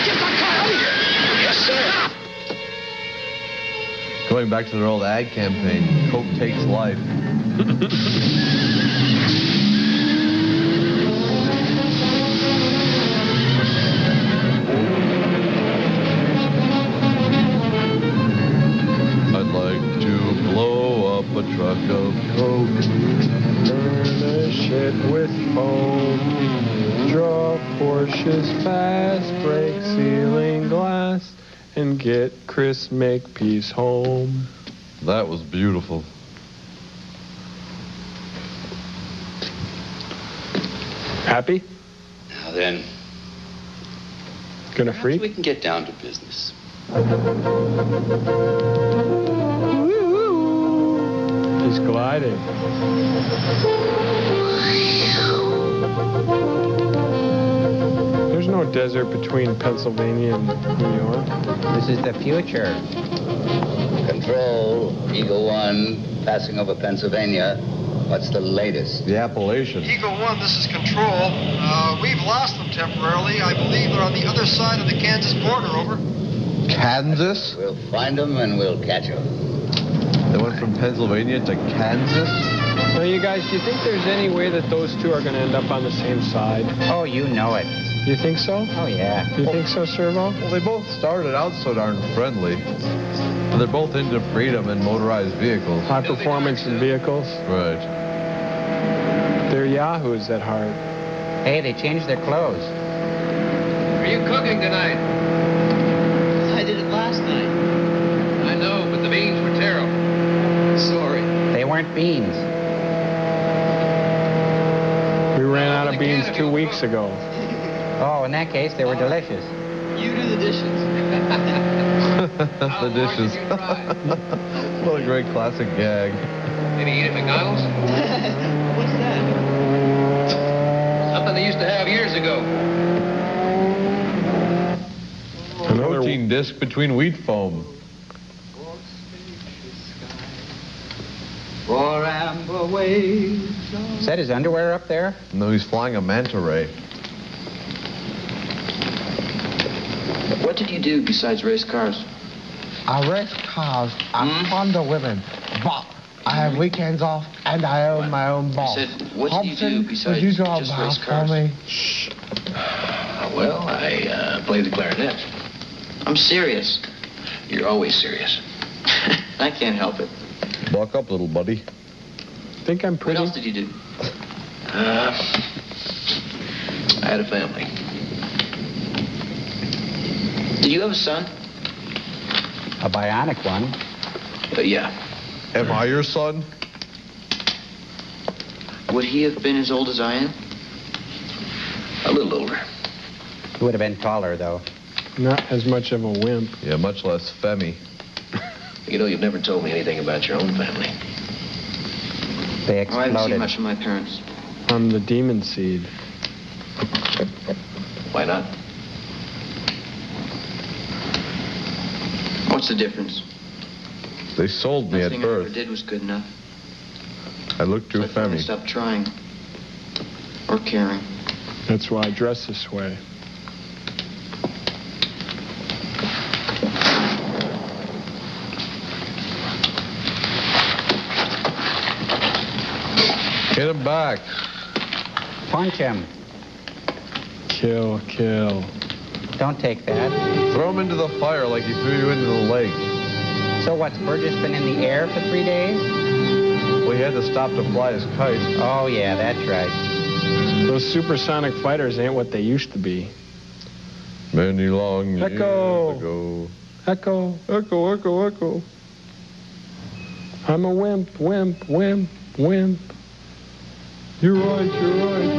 Get that car out of here! Yes, sir. Going back to their old ad campaign, Coke takes life. I'd like to blow up a truck of Coke. Furnish it with foam. Draw Porsches fast. Break ceiling glass. And get Chris Makepeace home. That was beautiful. Happy? Now then, Gonna freak? we can get down to business. He's gliding. There's no desert between Pennsylvania and New York. This is the future. Control, Eagle 1, passing over Pennsylvania. What's the latest? The Appalachians. Eagle 1, this is Control. We've lost them temporarily. I believe they're on the other side of the Kansas border, over. Kansas? We'll find them and we'll catch them. They went from Pennsylvania to Kansas? Now, you guys, do you think there's any way that those two are going to end up on the same side? Oh, you know it. You think so? Oh, yeah. You think so, Servo? Well, they both started out so darn friendly. But they're both into freedom and motorized vehicles. High performance in vehicles? Right. They're yahoos at heart. Hey, they changed their clothes. Are you cooking tonight? I did it last night. I know, but the beans were terrible. Sorry. They weren't beans. We ran out of beans 2 weeks ago. Oh, in that case, they were delicious. You do the dishes. The dishes. What a great classic gag. Maybe eat at McDonald's? What's that? Something they used to have years ago. Protein disc between wheat foam. For amber waves. Is that his underwear up there? No, he's flying a manta ray. What did you do besides race cars? I race cars. I fond of women. But I have weekends off and I own my own boss. I said, what did you do besides would you draw just a race bath cars? for me? Shh. Well, I play the clarinet. I'm serious. You're always serious. I can't help it. Buck up, little buddy. Think I'm pretty? What else did you do? I had a family. Did you have a son? A bionic one. Yeah. Am I your son? Would he have been as old as I am? A little older. He would have been taller, though. Not as much of a wimp. Yeah, much less femmy. You know, you've never told me anything about your own family. They I haven't seen exploded. much of my parents. I'm the demon seed. Why not? What's the difference? They sold me at Nothing I ever birth. did was good enough. I looked too So I finally femmy. stopped trying. Or caring. That's why I dress this way. Get him back. Punch him. Kill, kill. Don't take that. Throw him into the fire like he threw you into the lake. So what's Burgess been in the air for 3 days? Well, he had to stop to fly his kite. Oh, yeah, that's right. Those supersonic fighters ain't what they used to be. Many long years Echo. ago. Echo. Echo, echo, echo. I'm a wimp, wimp, wimp, wimp. You're right, you're right.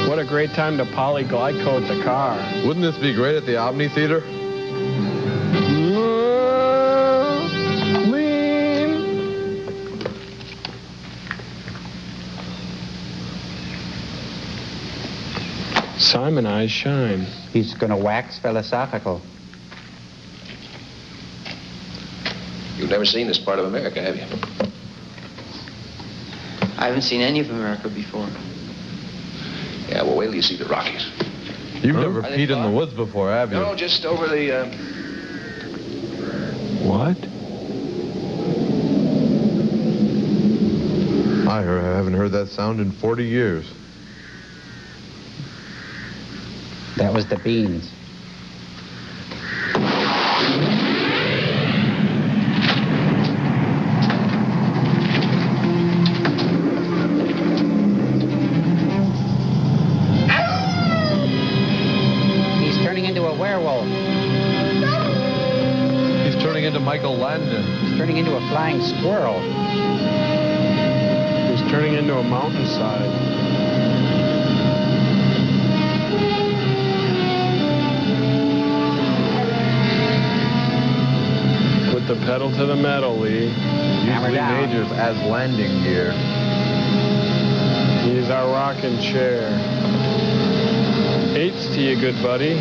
What a a great time to polyglycode the car. Wouldn't this be great at the Omni Theater? Simon eyes shine. He's going to wax philosophical. You've never seen this part of America, have you? I haven't seen any of America before. Yeah, well, wait till you see the Rockies. You've never peed in the woods before, have you? No, just over the, What? I haven't heard that sound in 40 years. That was the beans. He's turning into a werewolf. He's turning into Michael Landon. He's turning into a flying squirrel. He's turning into a mountainside. The pedal to the metal, Lee. Usually Majors as landing gear. He's our rocking chair. 8's to you, good buddy.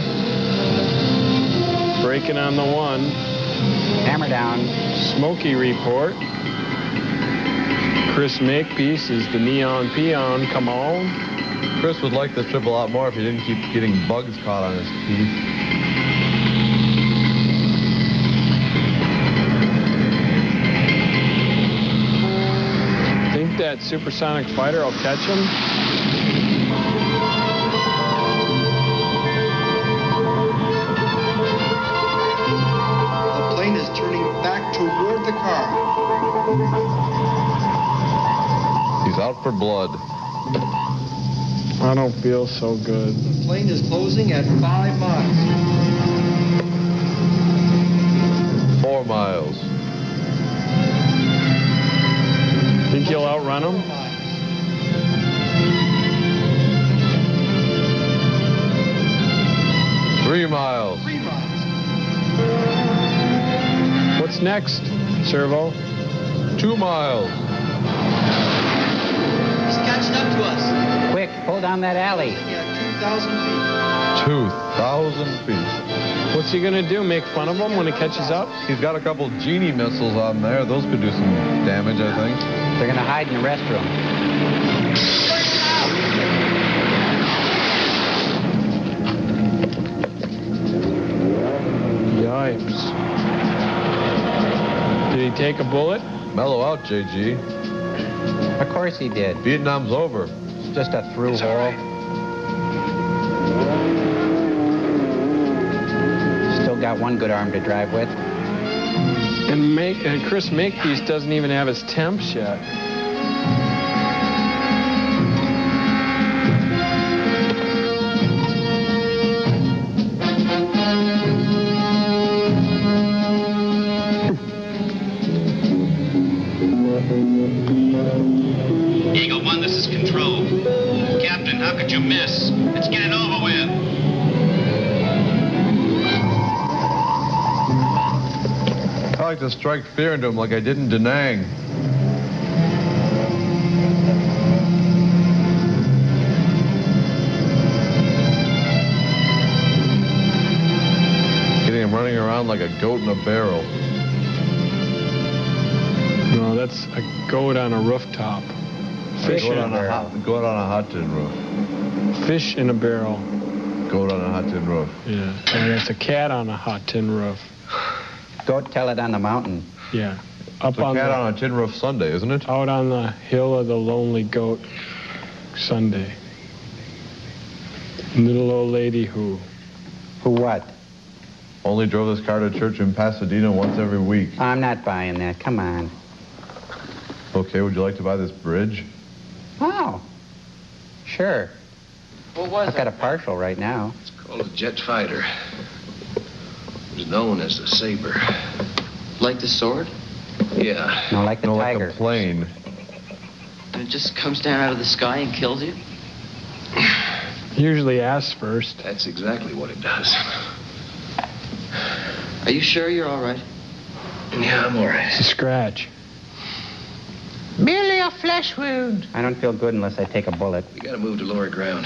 Breaking on the 1. Hammer down. Smoky report. Chris Makepeace is the neon peon. Come on. Chris would like this trip a lot more if he didn't keep getting bugs caught on his teeth. That supersonic fighter will catch him. The plane is turning back toward the car. He's out for blood. I don't feel so good. The plane is closing at 5 miles. 4 miles. Think you'll outrun him? 3 miles. 3 miles. What's next, Servo? 2 miles. He's catching up to us. Quick, pull down that alley. Yeah, 2,000 feet. 2,000 feet. What's he gonna do? Make fun of him when he catches up? He's got a couple genie missiles on there. Those could do some damage, I think. They're going to hide in the restroom. Yipes. Did he take a bullet? Mellow out, JG. Of course he did. Vietnam's over. It's just a through hole. Right. Still got one good arm to drive with. And Chris Makepeace doesn't even have his temps yet. Eagle 1, this is Control. Captain, how could you miss? Let's get it over with. I like to strike fear into him like I did in Da Nang. Getting him running around like a goat in a barrel. No, that's a goat on a rooftop. Fish in a barrel. Goat on a hot tin roof. Fish in a barrel. Goat on a hot tin roof. Yeah, and it's a cat on a hot tin roof. Goat tell it on the mountain. Yeah. Up on cat on a tin roof Sunday, isn't it? Out on the hill of the lonely goat Sunday. Little old lady who? Who what? Only drove this car to church in Pasadena once every week. I'm not buying that. Come on. Okay, would you like to buy this bridge? Oh. Sure. What was I've got a partial right now. It's called a jet fighter. It was known as the Saber. Like the sword? Yeah. No, like the tiger. Like a plane. And it just comes down out of the sky and kills you? Usually asks first. That's exactly what it does. Are you sure you're all right? Yeah, I'm all right. It's a scratch. Merely a flesh wound. I don't feel good unless I take a bullet. We gotta move to lower ground,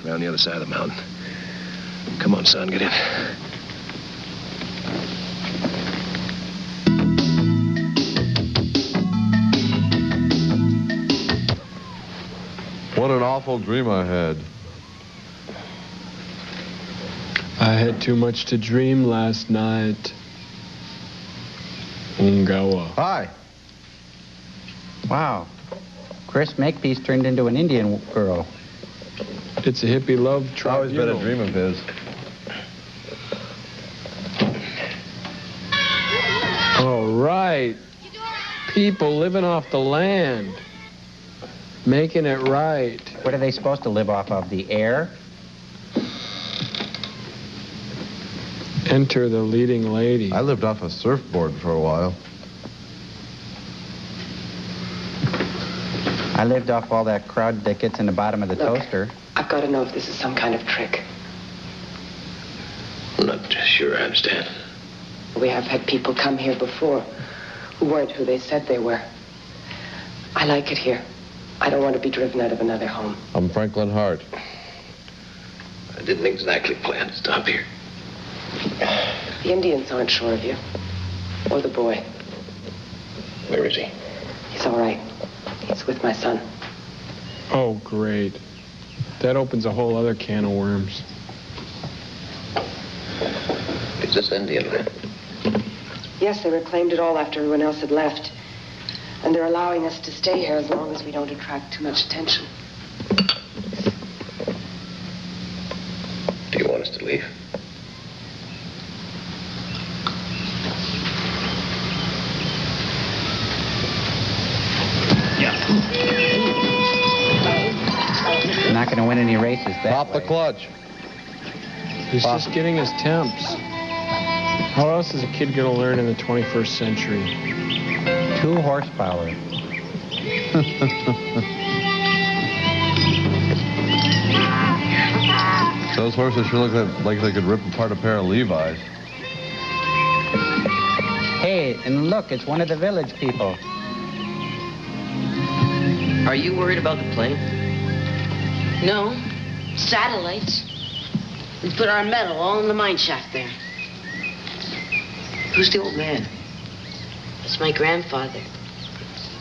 around the other side of the mountain. Come on, son, get in. What an awful dream I had. I had too much to dream last night. Ungawa. Hi. Wow. Chris Makepeace turned into an Indian girl. It's a hippie love It's always been a dream of his. All right. People living off the land. Making it right. What are they supposed to live off of? The air? Enter the leading lady. I lived off a surfboard for a while. I lived off all that crud that gets in the bottom of the toaster. I've got to know if this is some kind of trick. I'm not sure I understand. We have had people come here before who weren't who they said they were. I like it here. I don't want to be driven out of another home. I'm Franklin Hart. I didn't exactly plan to stop here. The Indians aren't sure of you. Or the boy. Where is he? He's all right. He's with my son. Oh, great. That opens a whole other can of worms. Is this Indian land? Yes, they reclaimed it all after everyone else had left. And they're allowing us to stay here as long as we don't attract too much attention. Do you want us to leave? I'm not going to win any races that Stop the way. clutch. He's just getting his temps. How else is a kid going to learn in the 21st century? 2 horsepower. Those horses sure look like they could rip apart a pair of Levi's. Hey, and look, it's one of the village people. Are you worried about the plane? No. Satellites. We put our metal all in the mine shaft there. Who's the old man? It's my grandfather.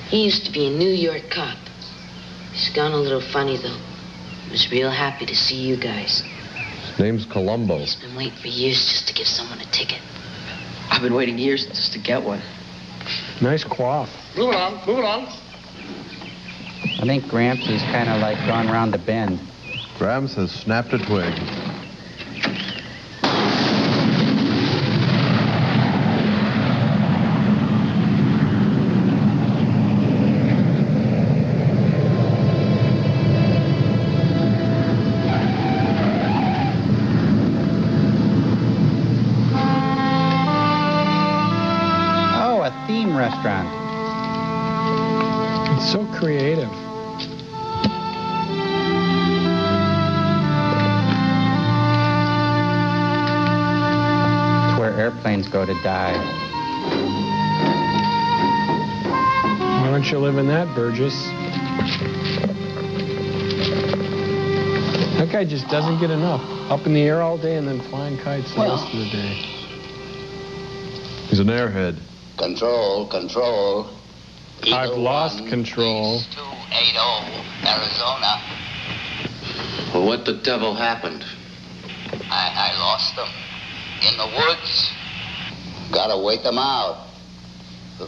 He used to be a New York cop. He's gone a little funny, though. He was real happy to see you guys. His name's Columbo. He's been waiting for years just to give someone a ticket. I've been waiting years just to get one. Nice quaff. Move along, move along. I think Gramps is kind of like gone round the bend. Gramps has snapped a twig. Oh, a theme restaurant. It's so creative. It's where airplanes go to die. Why don't you live in that, Burgess? That guy just doesn't get enough. Up in the air all day and then flying kites the rest of the day. He's an airhead. Control, control. I've lost control. 280, Arizona. Well, what the devil happened? I lost them. In the woods. Gotta wait them out.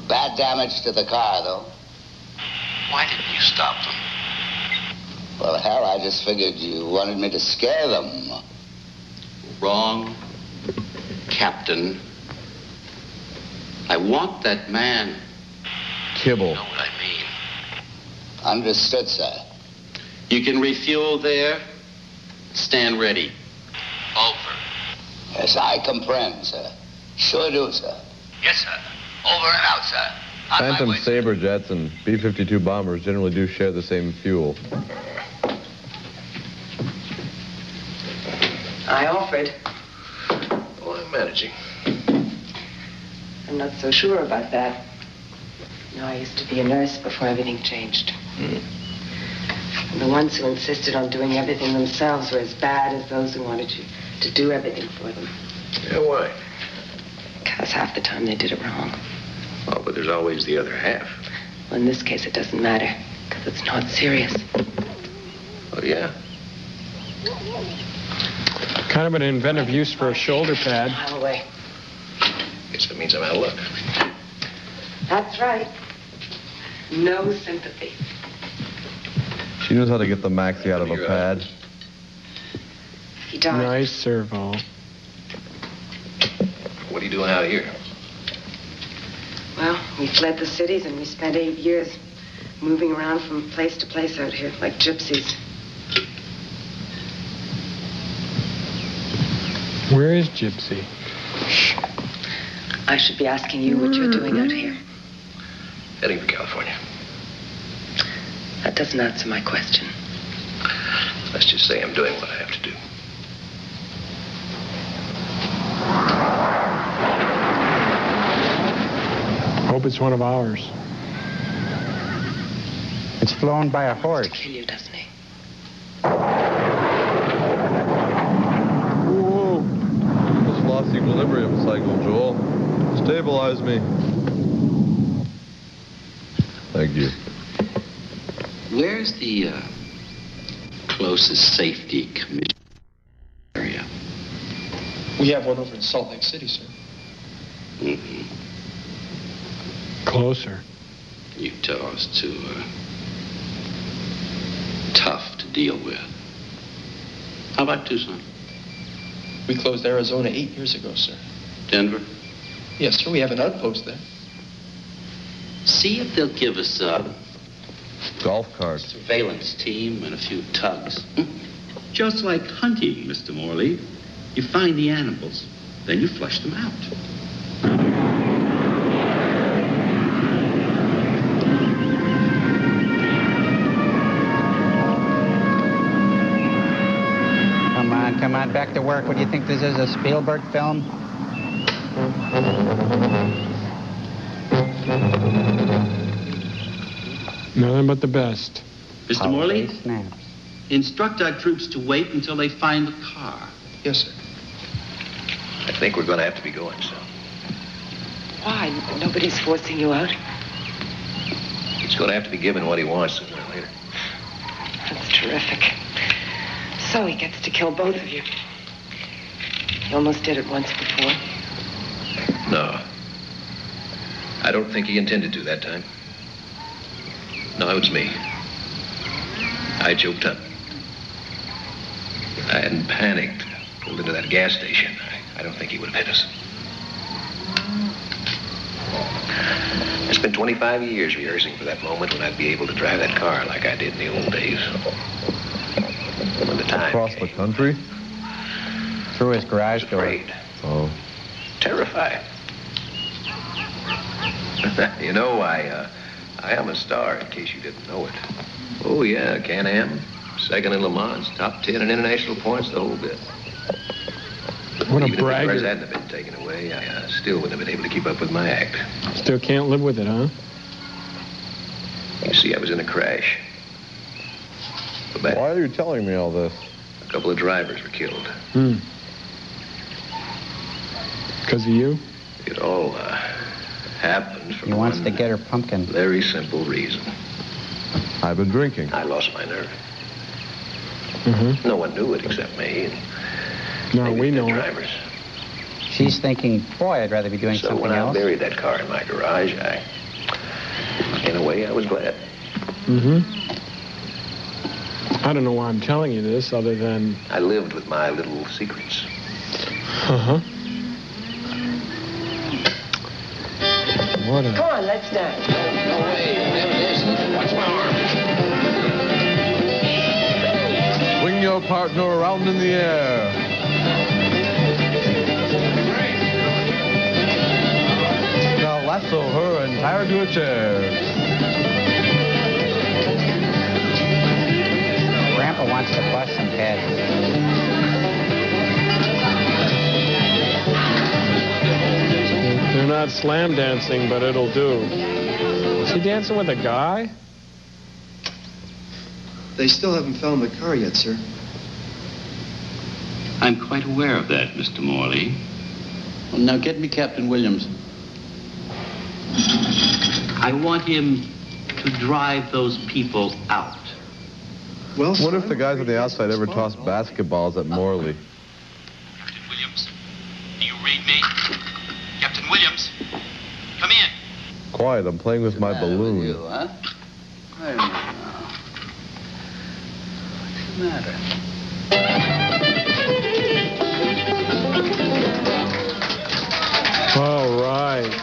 Bad damage to the car, though. Why didn't you stop them? Well, hell, I just figured you wanted me to scare them. Wrong, Captain. I want that man. Kibble. You know what I mean? Understood, sir. You can refuel there. Stand ready. Over. Yes, I comprehend, sir. Sure do, sir. Yes, sir. Over and out, sir. On my Phantom way. Sabre jets and B-52 bombers generally do share the same fuel. I offered. Oh, I'm managing. I'm not so sure about that. You know, I used to be a nurse before everything changed. And the ones who insisted on doing everything themselves were as bad as those who wanted you to do everything for them. Yeah, why? Because half the time they did it wrong. Oh, but there's always the other half. Well, in this case, it doesn't matter, because it's not serious. Oh, yeah? Kind of an inventive use for a shoulder pad. Mile away. Guess that means I'm out of luck. That's right. No sympathy. She knows how to get the maxi out of a pad. He died. Nice servo. What are you doing out here? Well, we fled the cities and we spent 8 years moving around from place to place out here like gypsies. Where is Gypsy? I should be asking you what you're doing out here. Heading for California. That doesn't answer my question. Let's just say I'm doing what I have to do. Hope it's one of ours. It's flown by a horse. He wants to kill you, doesn't he? Whoa. Just lost equilibrium cycle, Joel. Stabilize me. Thank you. Where's the closest safety commission area? We have one over in Salt Lake City, sir. Mm-hmm. Closer. Utah's too tough to deal with. How about Tucson? We closed Arizona 8 years ago, sir. Denver? Yes, sir. We have an outpost there. See if they'll give us a golf cart, surveillance team, and a few tugs. Just like hunting, Mr. Morley. You find the animals, then you flush them out. Come on, back to work. What do you think this is, a Spielberg film? Nothing but the best. Mr. Morley, instruct our troops to wait until they find the car. Yes, sir. I think we're going to have to be going soon. Why? Nobody's forcing you out. He's going to have to be given what he wants sooner or later. That's terrific. So he gets to kill both of you. He almost did it once before. No. I don't think he intended to that time. No, it was me. I choked up. I hadn't panicked. Pulled into that gas station. I don't think he would have hit us. I spent 25 years rehearsing for that moment when I'd be able to drive that car like I did in the old days. When the time across came, the country? Through his garage door. Afraid. Oh. Terrified. You know, I am a star, in case you didn't know it. Oh, yeah, Can-Am. Second in Le Mans. Top 10 in international points, the whole bit. What a Even if the bragger. cars hadn't been taken away, I still wouldn't have been able to keep up with my act. Still can't live with it, huh? You see, I was in a crash. Why are you telling me all this? A couple of drivers were killed. Because of you? It all happened for He wants to get her pumpkin. Very simple reason. I've been drinking. I lost my nerve. Mm-hmm. No one knew it except me. No, we know it. Drivers. She's thinking, boy, I'd rather be doing So something when I else. buried that car in my garage, in a way, I was glad. Mm-hmm. I don't know why I'm telling you this other than... I lived with my little secrets. Uh-huh. What a... Come on, let's dance. No way. Watch my arms. Swing your partner around in the air. Now lasso her and tie her to a chair. Grandpa wants to bust some heads. I'm not slam dancing, but it'll do. Is he dancing with a guy? They still haven't found the car yet, sir. I'm quite aware of that, Mr. Morley. Well, now get me Captain Williams. I want him to drive those people out. Well, what if the guys on the outside ever toss basketballs at Morley? Captain Williams, do you read me? Captain Williams, come in. Quiet, I'm playing with my balloon. You, huh? Wait a minute now. What's the matter? All right.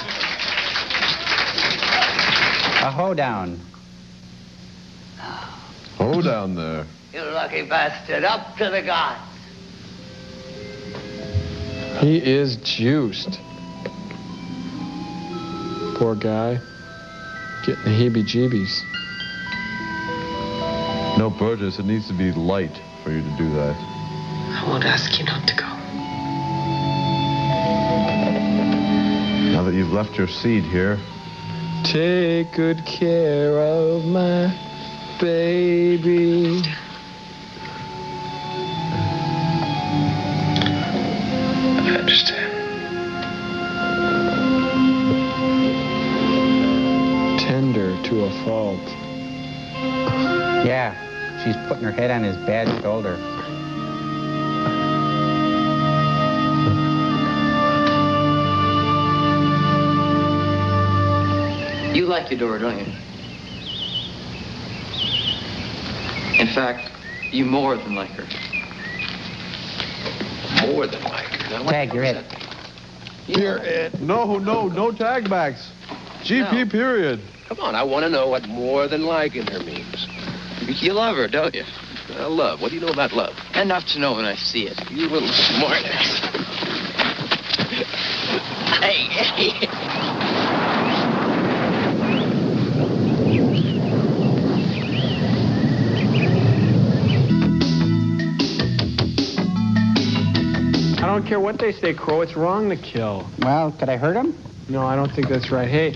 A hoedown. Oh, down there. You lucky bastard. Up to the gods. He is juiced. Poor guy. Getting the heebie-jeebies. No, Burgess, it needs to be light for you to do that. I won't ask you not to go. Now that you've left your seat here. Take good care of my baby. I understand. Tender to a fault. Yeah, she's putting her head on his bad shoulder. You like Eudora, don't you? In fact, you more than like her. More than like her. Now, what Tag, you're it. You're it. No tag backs. GP period. Come on, I want to know what more than like in her means. You love her, don't you? Love. What do you know about love? Enough to know when I see it. You little smartass. Hey. I don't care what they say, Crow. It's wrong to kill. Well, could I hurt him? No, I don't think that's right. Hey,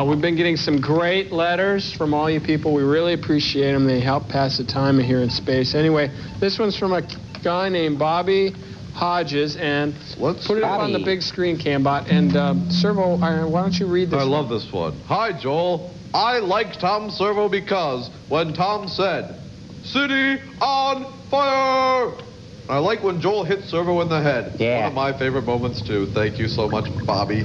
we've been getting some great letters from all you people. We really appreciate them. They help pass the time here in space. Anyway, this one's from a guy named Bobby Hodges, and let's put it up on the big screen, Cambot. And Servo, why don't you read this? I love this one. Hi, Joel. I liked Tom Servo because when Tom said, "City on fire," I like when Joel hit Servo in the head. Yeah. One of my favorite moments, too. Thank you so much, Bobby.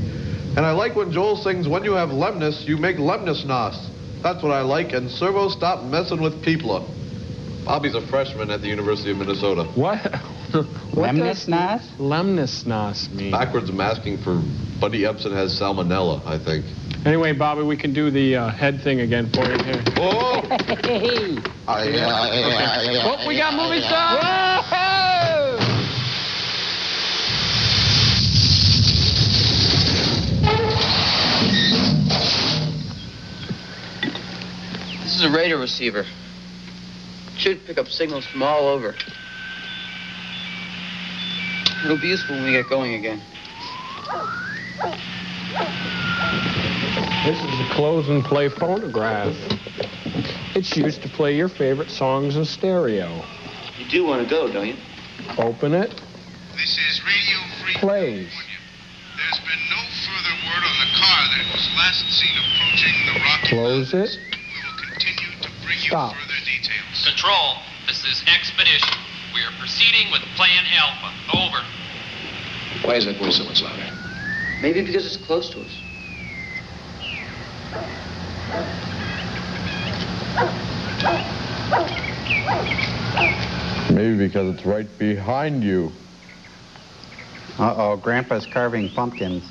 And I like when Joel sings, "When you have lemnis, you make lemnisnas." That's what I like, and Servo, stop messing with people. Bobby's a freshman at the University of Minnesota. What? Lemnisnas? Lemnisnas mean? Backwards masking for Buddy Epson has salmonella, I think. Anyway, Bobby, we can do the head thing again for you here. Oh! Oh, we got movie stars! Whoa! This is a radar receiver. Should pick up signals from all over. It'll be useful when we get going again. This is a close and play phonograph. It's used to play your favorite songs in stereo. You do want to go, don't you? Open it. This is Radio Free Plays. California. There's been no further word on the car that was last seen approaching the Rocky Close Mountains. it. We will continue to bring you Stop. further details. Control, this is Expedition. We are proceeding with Plan Alpha. Over. Why is that voice so much louder? Maybe because it's close to us. Maybe because it's right behind you. Uh-oh, Grandpa's carving pumpkins.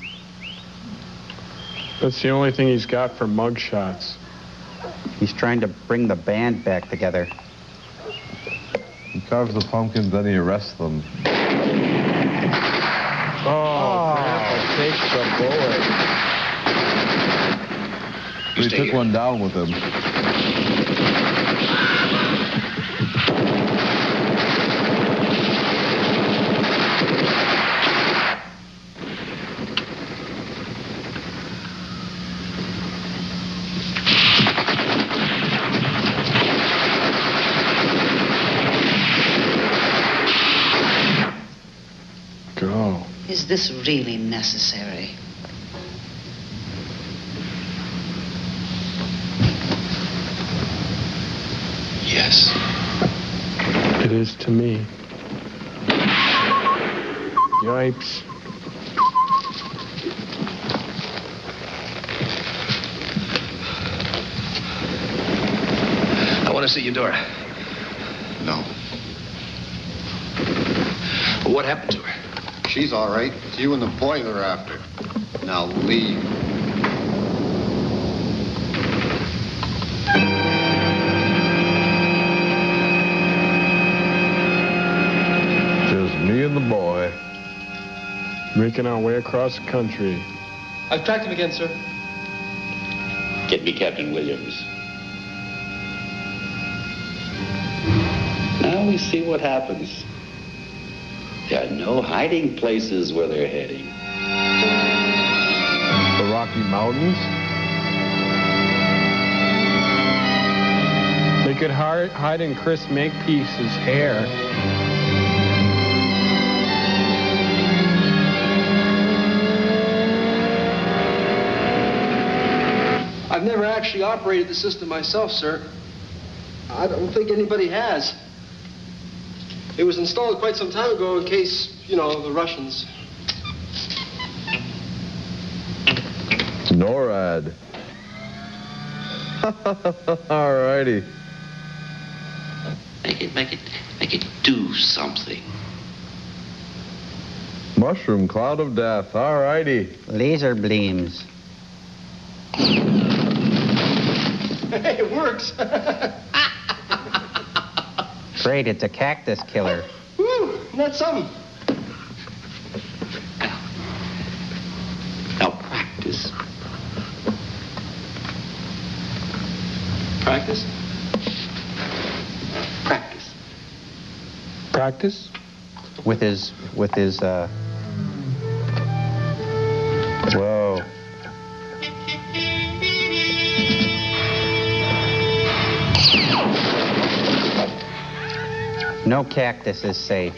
That's the only thing he's got for mugshots. He's trying to bring the band back together. He carves the pumpkins, then he arrests them. Oh, Grandpa takes the bullet. He took one down with him. this really necessary? Yes. It is to me. Yipes. I want to see your daughter. No. What happened to her? She's all right. It's you and the boy they're after. Now leave. Just me and the boy. Making our way across the country. I've tracked him again, sir. Get me Captain Williams. Now we see what happens. There are no hiding places where they're heading. The Rocky Mountains? They could hide in Chris Makepeace's hair. I've never actually operated the system myself, sir. I don't think anybody has. It was installed quite some time ago in case, you know, the Russians. NORAD. All righty. Make it do something. Mushroom cloud of death. All righty. Laser beams. Hey, it works. Great, it's a cactus killer. Woo, isn't that something? Now practice. Practice? Practice. Practice? With his, whoa. No cactus is safe.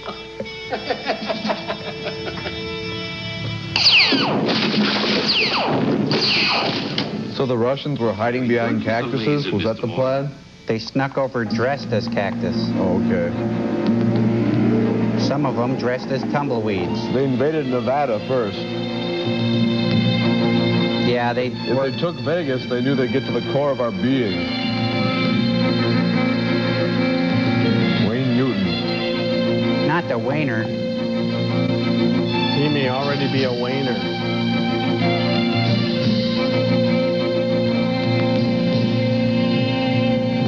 So the Russians were hiding behind cactuses? Was that the plan? They snuck over dressed as cactus. Oh, okay. Some of them dressed as tumbleweeds. They invaded Nevada first. Yeah, If they took Vegas, they knew they'd get to the core of our being. Wayne Newton. Not the Wayner. He may already be a Wayner.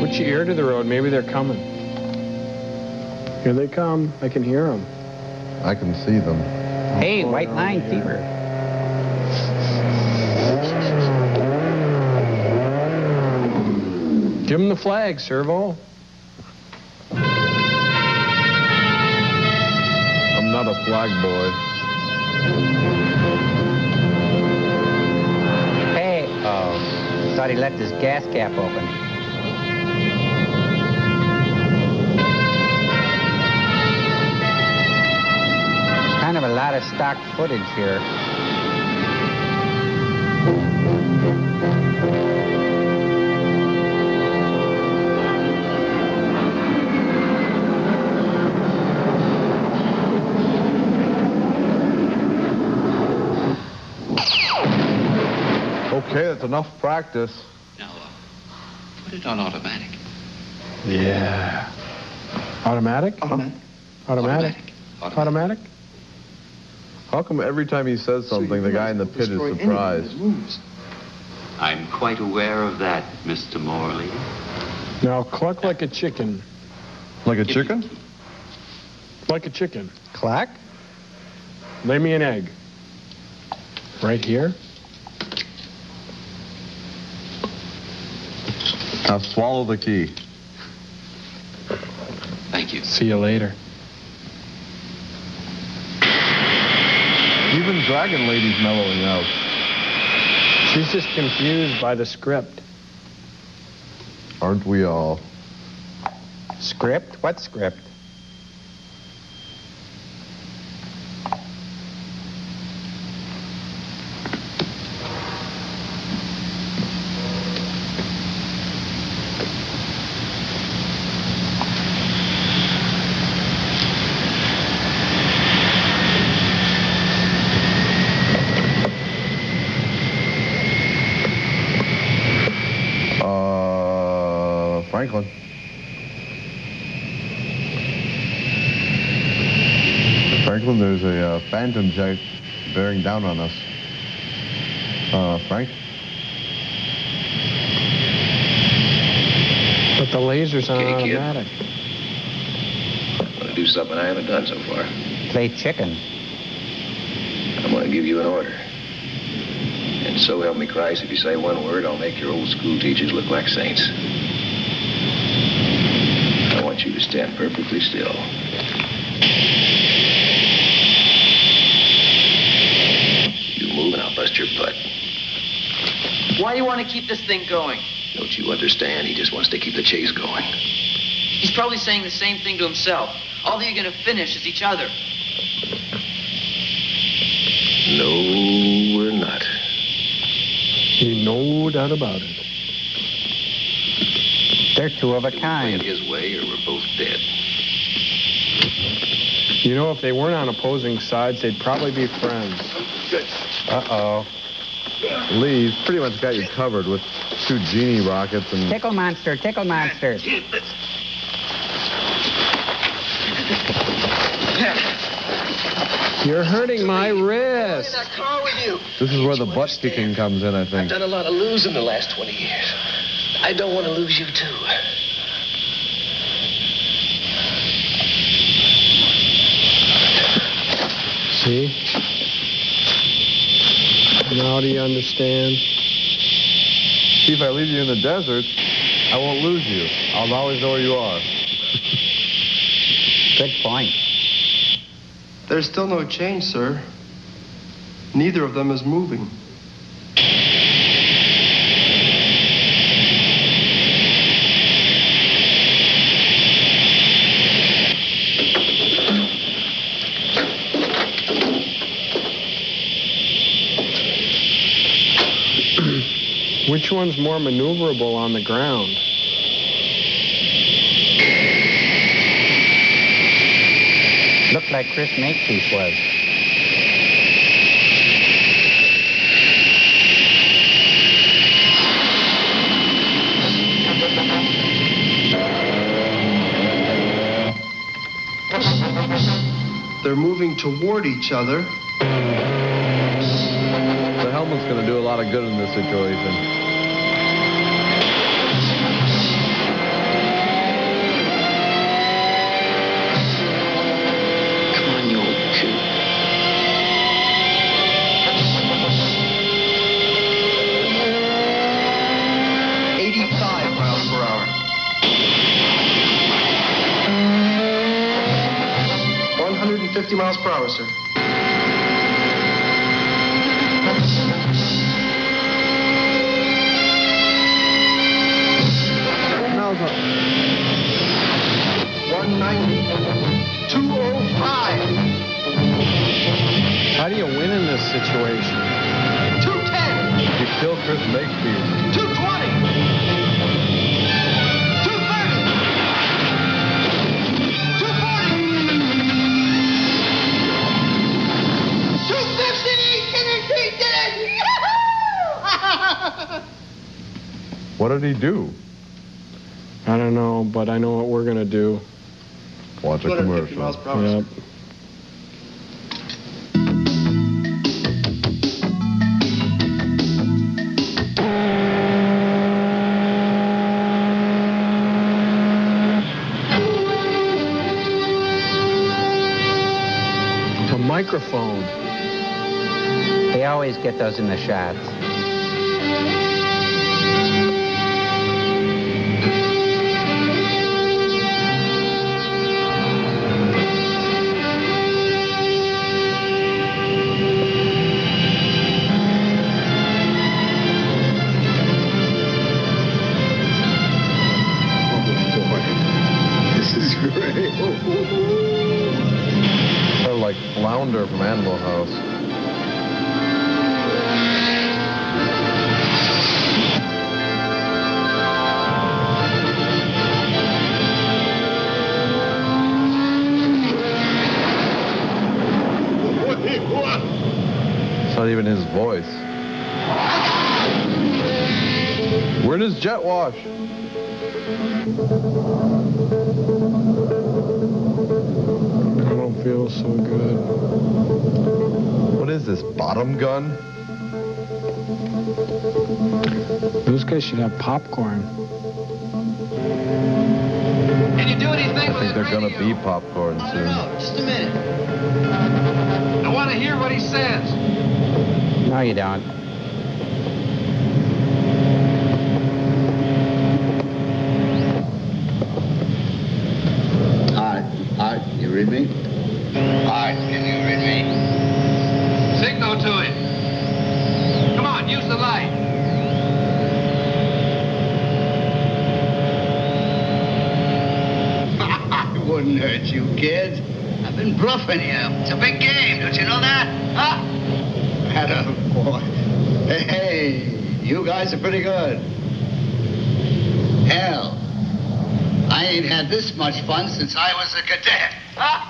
Put your ear to the road. Maybe they're coming. Here they come. I can hear them. I can see them. Hey, white line fever. Give them the flag, Servo. I'm not a flag boy. Hey, oh, thought he left his gas cap open. Kind of a lot of stock footage here. Okay, that's enough practice. Now, put it on automatic. Yeah. Automatic? Automatic. Automatic? How come every time he says something, the guy in the pit is surprised? I'm quite aware of that, Mr. Morley. Now cluck like a chicken. Like a chicken? Like a chicken. Clack? Lay me an egg. Right here. Now swallow the key. Thank you. See you later. Even Dragon Lady's mellowing out. She's just confused by the script. Aren't we all? Script? What script? Franklin. Franklin, there's a phantom jet bearing down on us. Frank? But the lasers aren't Okay, kid. automatic. I'm going to do something I haven't done so far. Play chicken. I'm going to give you an order. And so help me Christ, if you say one word, I'll make your old school teachers look like saints. I want you to stand perfectly still. You move and I'll bust your butt. Why do you want to keep this thing going? Don't you understand? He just wants to keep the chase going. He's probably saying the same thing to himself. All that you're going to finish is each other. No, we're not. No doubt about it. They're two of a Play kind. it his way or we're both dead. You know, if they weren't on opposing sides, they'd probably be friends. Good. Uh-oh. Lee's pretty much got you covered with 2 genie rockets and... Tickle monster, tickle monster. You're hurting my wrist. That car with you. This is where the butt kicking comes in, I I've think. done a lot of losing the last 20 years. I don't want to lose you, too. See? Now do you understand? See, if I leave you in the desert, I won't lose you. I'll always know where you are. Good point. There's still no change, sir. Neither of them is moving. Which one's more maneuverable on the ground? Looked like Chris Makepeace was. They're moving toward each other. The helmet's going to do a lot of good in this situation. Miles per hour, sir. Now's up. 190. 205. How do you win in this situation? 210. You kill Chris Makepeace. 220. What did he do? I don't know, but I know what we're going to do. Watch a 250 commercial. miles per hour. Yep. A microphone. They always get those in the shots. They're like Flounder from Animal House. It's not even his voice. Where does Jet wash? I don't feel so good. What is this, bottom gun? Those guys should have popcorn. Can you do anything I think they're gonna be popcorn soon. Just a minute. I want to hear what he says. No, you don't. Art, you read me? Art, can you read me? Signal to him. Come on, use the light. I wouldn't hurt you, kids. I've been bluffing you. It's a big game. Don't you know that? Huh? Atta boy. Hey, you guys are pretty good. Hell, I ain't had this much fun since I was a cadet. Huh?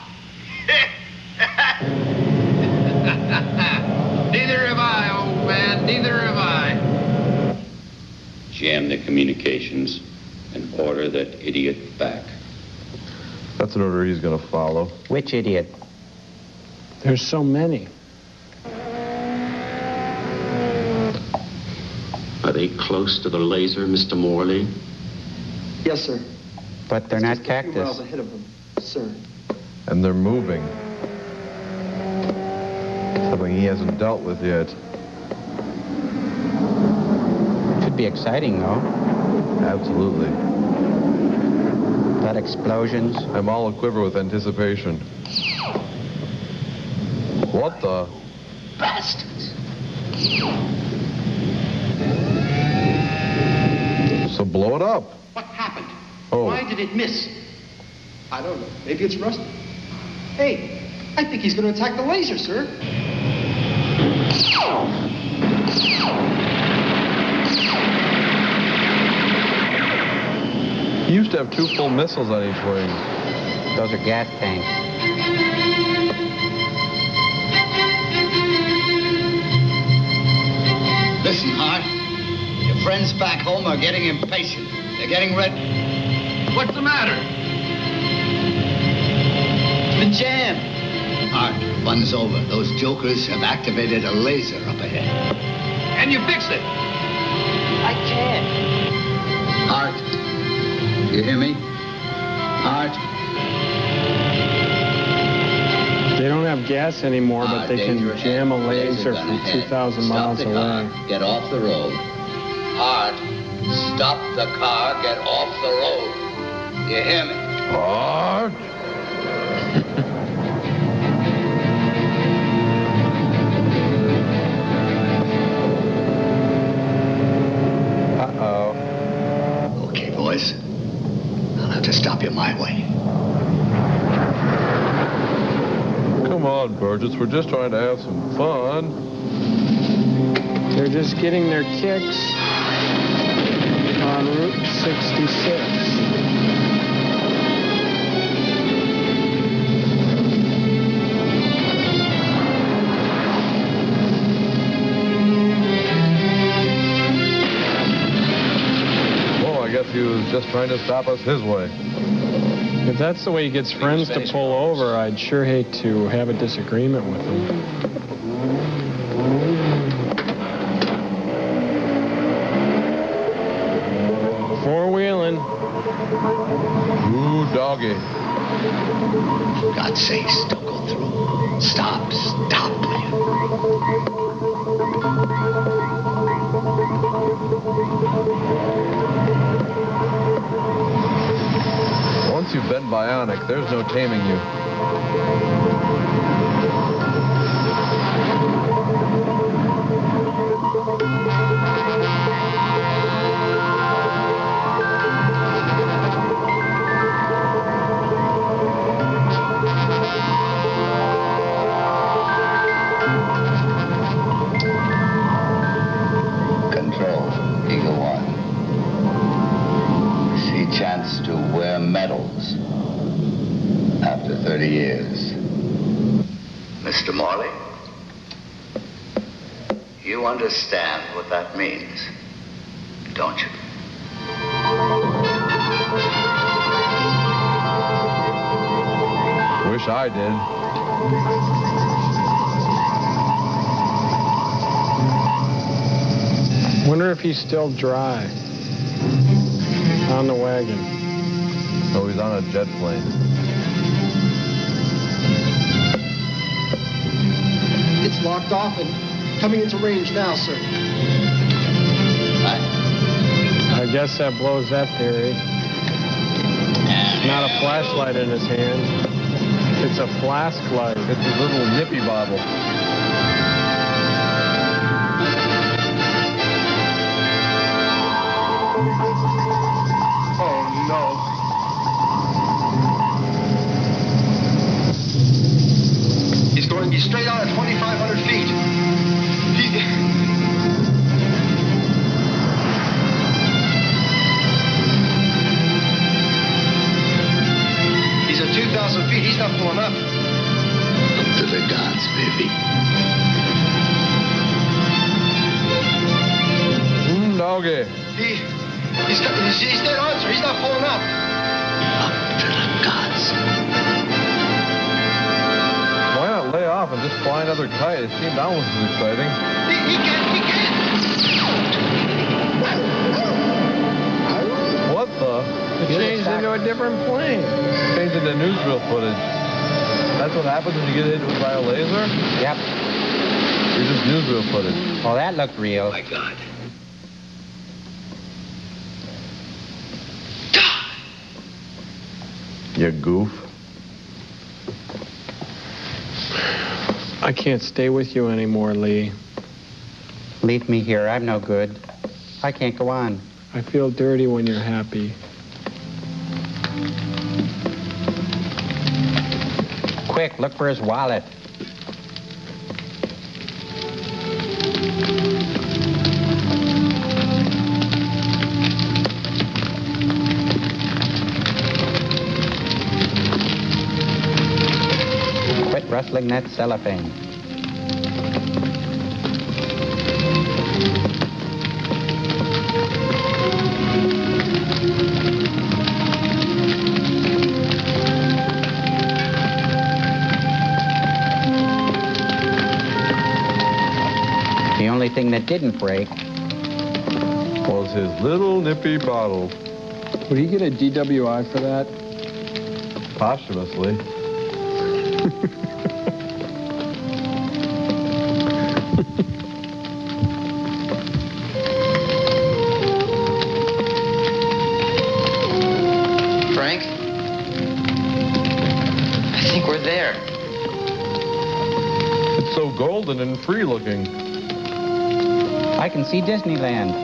Neither have I, old man. Neither have I. Jam the communications and order that idiot back. That's an order he's gonna follow. Which idiot? There's so many. Are they close to the laser, Mr. Morley? Yes, sir. But they're not Just a few miles cactus. ahead of them, sir. And they're moving. Something he hasn't dealt with yet. Should be exciting, though. Absolutely. That explosions. I'm all aquiver with anticipation. What the? Bastards. So blow it up. What happened? Oh. Why did it miss? I don't know. Maybe it's rusted. Hey, I think he's going to attack the laser, sir. He used to have 2 full missiles on each wing. Those are gas tanks. Listen, Hart. Your friends back home are getting impatient. They're getting ready. What's the matter? The jam. Hart, fun's over. Those jokers have activated a laser up ahead. And you fix it. I can't. Hart, you hear me? Hart. They don't have gas anymore, but they can jam a laser from 2,000 miles away. Get off the road. Hart, stop the car. Get off the road. You hear me? Hart. Uh-oh. Okay, boys. I'll have to stop you my way. Come on, Burgess. We're just trying to have some fun. They're just getting their kicks on Route 66. Oh, I guess he was just trying to stop us his way. If that's the way he gets friends to pull over, I'd sure hate to have a disagreement with him. Four-wheeling. Ooh, doggy. For God's sakes, don't go through. Stop, will you? Once you've been bionic, there's no taming you. Control, Eagle One. See chance to wear medals after 30 years. Mr. Morley, you understand what that means, don't you? wish I did. Wonder if he's still dry on the wagon. Oh, he's on a jet plane. It's locked off and coming into range now, sir. I guess that blows that theory. Not a flashlight in his hand. It's a flask light. It's his little nippy bottle. Oh, no. He's going to be straight out at 2,500 feet. He's at 2,000 feet. He's not pulling up. Up to the gods, baby. Doggy. He's dead on, sir. He's not pulling up. Up to the gods. Why not lay off and just fly another kite? It seemed almost as exciting. He can't. What the? It changed into a different plane. Changed into newsreel footage. That's what happens when you get hit by a laser? Yep. You're just newsreel footage. Oh, that looked real. Oh, my God. You goof. I can't stay with you anymore, Lee. Leave me here. I'm no good. I can't go on. I feel dirty when you're happy. Quick, look for his wallet. Quit rustling that cellophane. The only thing that didn't break was his little nippy bottle. Would he get a DWI for that? Posthumously. Frank? I think we're there. It's so golden and free looking. I can see Disneyland.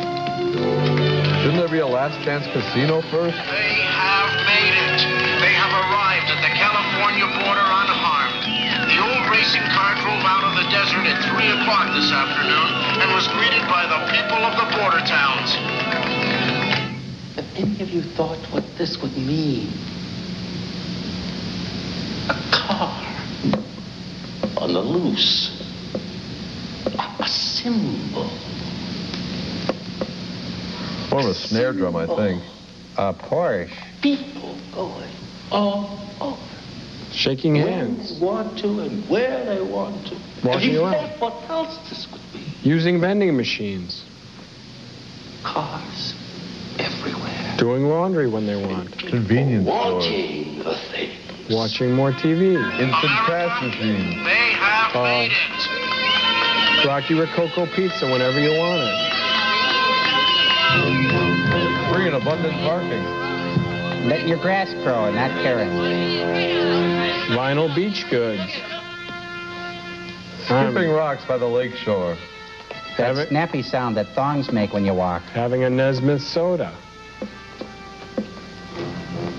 Shouldn't there be a last chance casino first? They have made it. They have arrived at the California border unharmed. The old racing car drove out of the desert at 3 o'clock this afternoon and was greeted by the people of the border towns. Have any of you thought what this would mean? A car on the loose. A symbol. More of a snare drum, I think. A Porsche. People going all over. Shaking When hands. they want to and where they want to. Walking Have you around. thought what else this would be? Using vending machines. Cars everywhere. Doing laundry when they want. Convenience stores. Wanting the thing. Watching more TV. Instant trash machines. They have made it. Rocky Rococo pizza whenever you want it. Free and abundant parking. Letting your grass grow and not caring. Vinyl beach goods. Skipping rocks by the lake shore. That snappy sound that thongs make when you walk. Having a Nesmith soda.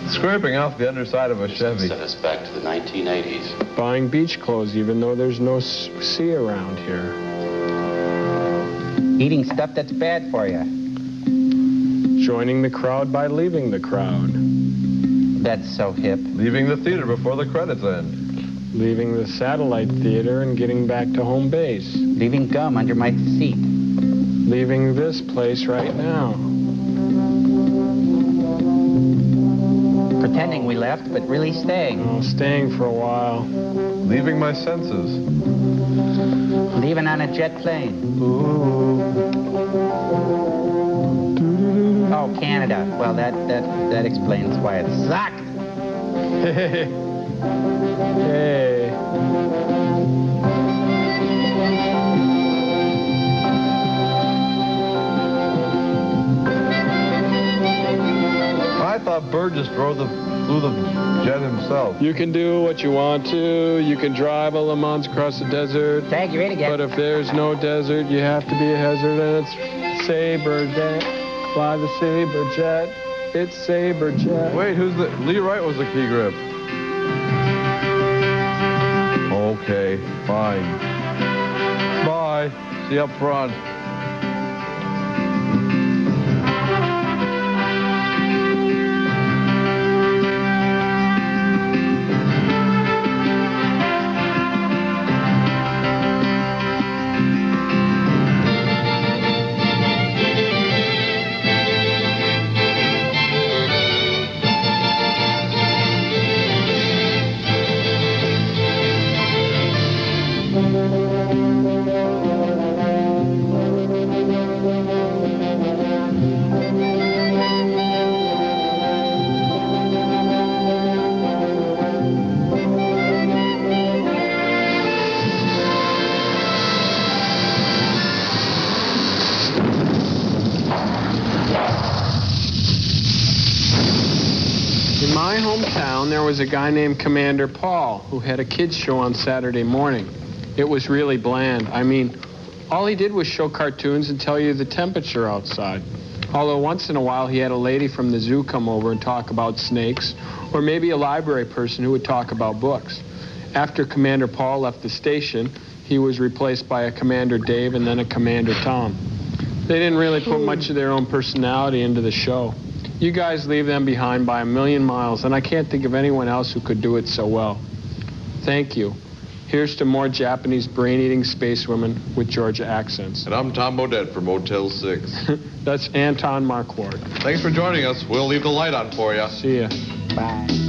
Scraping off the underside of a Chevy. Set us back to the 1980s. Buying beach clothes even though there's no sea around here. Eating stuff that's bad for you. Joining the crowd by leaving the crowd. That's so hip. Leaving the theater before the credits end. Leaving the satellite theater and getting back to home base. Leaving gum under my seat. Leaving this place right now. Pretending we left, but really staying. Oh, staying for a while. Leaving my senses. Leaving on a jet plane. Ooh. Oh, Canada. Well, that explains why it sucked. Hey. Hey. I thought Burgess flew the jet himself. You can do what you want to. You can drive a Le Mans across the desert. Tag, you ready again. But if there's no desert, you have to be a hazard, and it's Sabre Jet. Fly the Sabre Jet. It's Sabre Jet. Wait, Lee Wright was the key grip. Okay, fine. Bye. See you up front. In my hometown, there was a guy named Commander Paul who had a kids show on Saturday morning. It was really bland. I mean, all he did was show cartoons and tell you the temperature outside. Although once in a while he had a lady from the zoo come over and talk about snakes, or maybe a library person who would talk about books. After Commander Paul left the station, he was replaced by a Commander Dave and then a Commander Tom. They didn't really put much of their own personality into the show. You guys leave them behind by a million miles, and I can't think of anyone else who could do it so well. Thank you. Here's to more Japanese brain-eating space women with Georgia accents. And I'm Tom Bodette from Motel 6. That's Anton Marquardt. Thanks for joining us. We'll leave the light on for you. See ya. Bye.